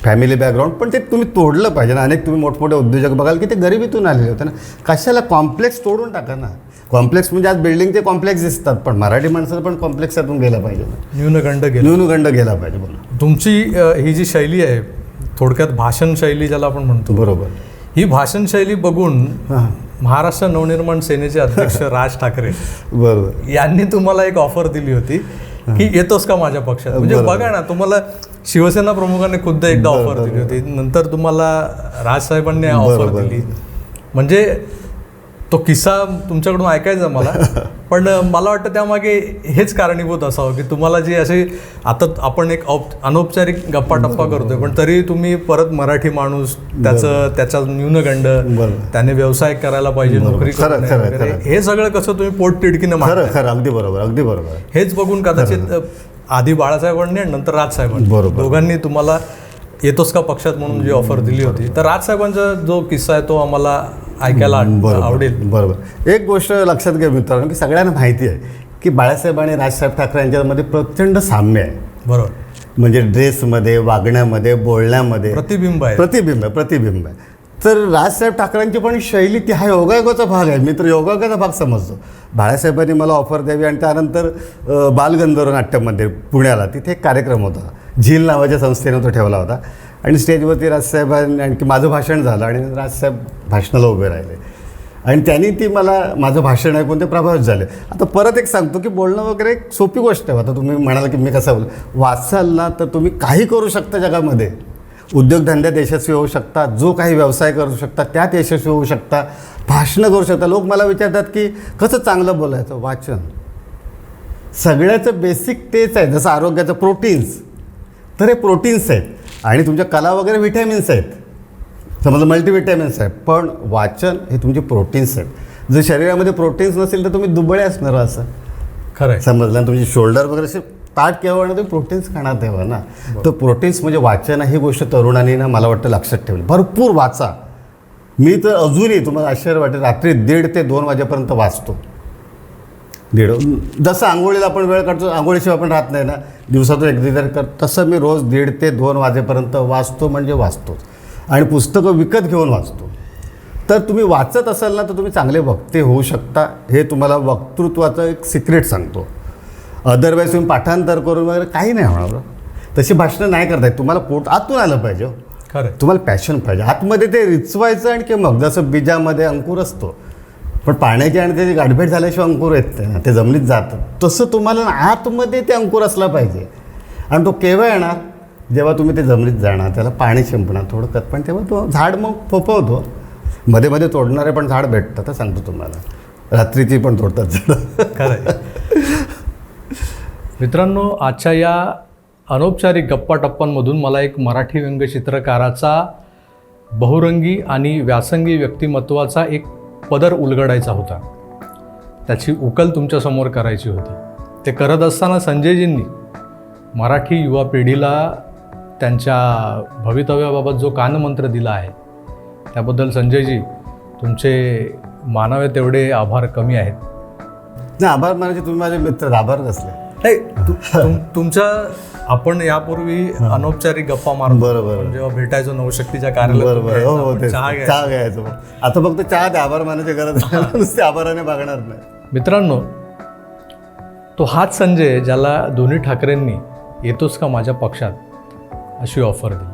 फॅमिली बॅकग्राऊंड, पण ते तुम्ही तोडलं पाहिजे ना. अनेक तुम्ही मोठमोठे उद्योजक बघाल की ते गरिबीतून आलेले होते ना. कशाला कॉम्प्लेक्स तोडून टाका ना. कॉम्प्लेक्स म्हणजे आज बिल्डिंगचे कॉम्प्लेक्स दिसतात, पण मराठी माणसाला पण कॉम्प्लेक्सातून गेला पाहिजे ना. न्यूनगंड गेला पाहिजे. बोला. तुमची ही जी शैली आहे, थोडक्यात भाषण शैली ज्याला आपण म्हणतो, बरोबर. ही भाषण शैली बघून महाराष्ट्र नवनिर्माण सेनेचे अध्यक्ष राज ठाकरे बरोबर यांनी तुम्हाला एक ऑफर दिली होती की येतोस का माझ्या पक्षात. म्हणजे बघा ना, तुम्हाला शिवसेना प्रमुखांनी खुद्द एकदा ऑफर दिली होती, नंतर तुम्हाला राजसाहेबांनी ऑफर दिली. म्हणजे तो किस्सा तुमच्याकडून ऐकायचा मला, पण मला वाटतं त्यामागे हेच कारणीभूत असावं की तुम्हाला जी अशी, आता आपण एक अनौपचारिक गप्पा टप्पा करतोय, पण तरी तुम्ही परत मराठी माणूस, त्याचा न्यूनगंड, त्याने व्यवसाय करायला पाहिजे, नोकरी वगैरे, हे सगळं कसं तुम्ही पोट तिडकीनं मारताय. खरं, अगदी बरोबर. हेच बघून कदाचित आधी बाळासाहेबांनी आणि नंतर राजसाहेबांनी, दोघांनी तुम्हाला येतोस का पक्षात म्हणून जी ऑफर दिली होती. तर राजसाहेबांचा जो किस्सा आहे तो आम्हाला ऐकायला आवडेल. बरोबर. एक गोष्ट लक्षात घ्या मित्रांनो, की सगळ्यांना माहिती आहे की बाळासाहेब आणि राजसाहेब ठाकरे यांच्यामध्ये प्रचंड साम्य आहे. बरोबर. म्हणजे ड्रेसमध्ये, वागण्यामध्ये, बोलण्यामध्ये प्रतिबिंब आहे. तर राजसाहेब ठाकरेंची पण शैली ती हा योगायोगाचा भाग आहे. मी तर योगायोगाचा भाग समजतो. बाळासाहेबांनी मला ऑफर द्यावी आणि त्यानंतर बालगंधर्व नाट्यमंदिर पुण्याला, तिथे एक कार्यक्रम होता, झील नावाच्या संस्थेने तो ठेवला होता, आणि स्टेजवरती राजसाहेबांनी आणखी माझं भाषण झालं आणि राजसाहेब भाषणाला उभे राहिले आणि त्यांनी ती मला माझं भाषण ऐकून ते प्रभावित झाले. आता परत एक सांगतो की बोलणं वगैरे एक सोपी गोष्ट आहे. आता तुम्ही म्हणाल की मी कसं वाचाल ना, तर तुम्ही काही करू शकता जगामध्ये. उद्योगधंद्यात यशस्वी होऊ शकता, जो काही व्यवसाय करू शकता त्यात यशस्वी होऊ शकता, भाषणं करू शकता. लोक मला विचारतात की कसं चांगलं बोलायचं. वाचन सगळ्याचं बेसिक तेच आहे. जसं आरोग्याचं प्रोटीन्स, तर हे प्रोटीन्स आहेत, आणि तुमच्या कला वगैरे व्हिटॅमिन्स आहेत, समजा मल्टीव्हिटॅमिन्स आहेत, पण वाचन हे तुमचे प्रोटीन्स आहेत. जर शरीरामध्ये प्रोटीन्स नसेल तर तुम्ही दुबळे असणार, असं खरं समजलं. तुमचे शोल्डर वगैरे असे ताट केव्हा तुम्ही प्रोटीन्स खाणार तेव्हा ना. तर प्रोटीन्स म्हणजे वाचन, ही गोष्ट तरुणांनी ना मला वाटतं लक्षात ठेवली. भरपूर वाचा. मी तर अजूनही, तुम्हाला आश्चर्य वाटेल, रात्री 1:30 ते 2 वाजेपर्यंत वाचतो. जसं आंघोळीला आपण वेळ काढतो, आंघोळीशिवाय आपण राहत नाही ना, दिवसातून एकदा तरी तसं मी रोज 1:30 ते 2 वाजेपर्यंत वाचतो, म्हणजे वाचतोच. आणि पुस्तकं विकत घेऊन वाचतो. तर तुम्ही वाचत असाल ना, तर तुम्ही चांगले वक्ते होऊ शकता. हे तुम्हाला वक्तृत्वाचं एक सिक्रेट सांगतो. अदरवाईज तुम्ही पाठांतर करून वगैरे काही नाही होणार. तशी भाषणं नाही करता येत. तुम्हाला पोट आतून आलं पाहिजे. खरं, तुम्हाला पॅशन पाहिजे आतमध्ये, ते रिचवायचं. आणि मग जसं बीजामध्ये अंकुर असतो, पण पाण्याची आणि त्याची गाठभेट झाल्याशिवाय अंकुर येत नाही ना, ते जमिनीत जातं. तसं तुम्हाला आतमध्ये ते अंकुर असला पाहिजे. आणि तो केव्हा येणार, जेव्हा तुम्ही ते जमिनीत जाणार, त्याला पाणी शिंपणार थोडं, पण तेव्हा तो झाड मग फोफवतो. मध्ये मध्ये तोडणारे पण झाड भेटतं, तर सांगतो तुम्हाला, रात्रीची पण तोडतात झाडं. खरं. मित्रांनो, आजच्या या अनौपचारिक गप्पा टप्पांमधून मला एक मराठी व्यंगचित्रकाराचा बहुरंगी आणि व्यासंगी व्यक्तिमत्वाचा एक पदर उलगडायचा होता. त्याची उकल तुमच्यासमोर करायची होती. ते करत असताना संजयजींनी मराठी युवा पिढीला त्यांच्या भवितव्याबाबत जो कानमंत्र दिला आहे, त्याबद्दल संजयजी तुमचे मानावे तेवढे आभार कमी आहेत. नाही, आभार मानायचे तुम्ही माझे मित्र, आभार कसले. नाही, तुमच्या आपण यापूर्वी अनौपचारिक गप्पा मारतो. बरोबर. जेव्हा भेटायचो नवशक्तीच्या कार्यालयात, चहा घ्यायचो. आता फक्त चहा ते आभार मानायची गरज नाही, नुसते आभाराने भागणार नाही. मित्रांनो, तो हाच संजय ज्याला दोन्ही ठाकरेंनी येतोस का माझ्या पक्षात अशी ऑफर दिली.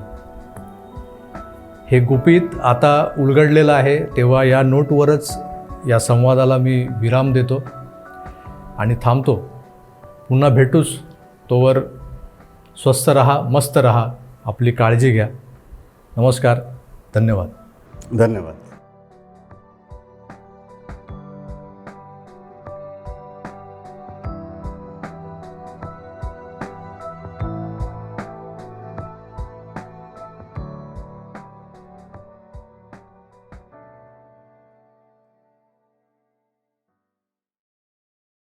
हे गुपित आता उलगडलेलं आहे. तेव्हा या नोटवरच या संवादाला मी विराम देतो आणि थांबतो. पुन्हा भेटूच. तोवर स्वस्थ रहा, मस्त रहा, आपली काळजी घ्या. नमस्कार. धन्यवाद.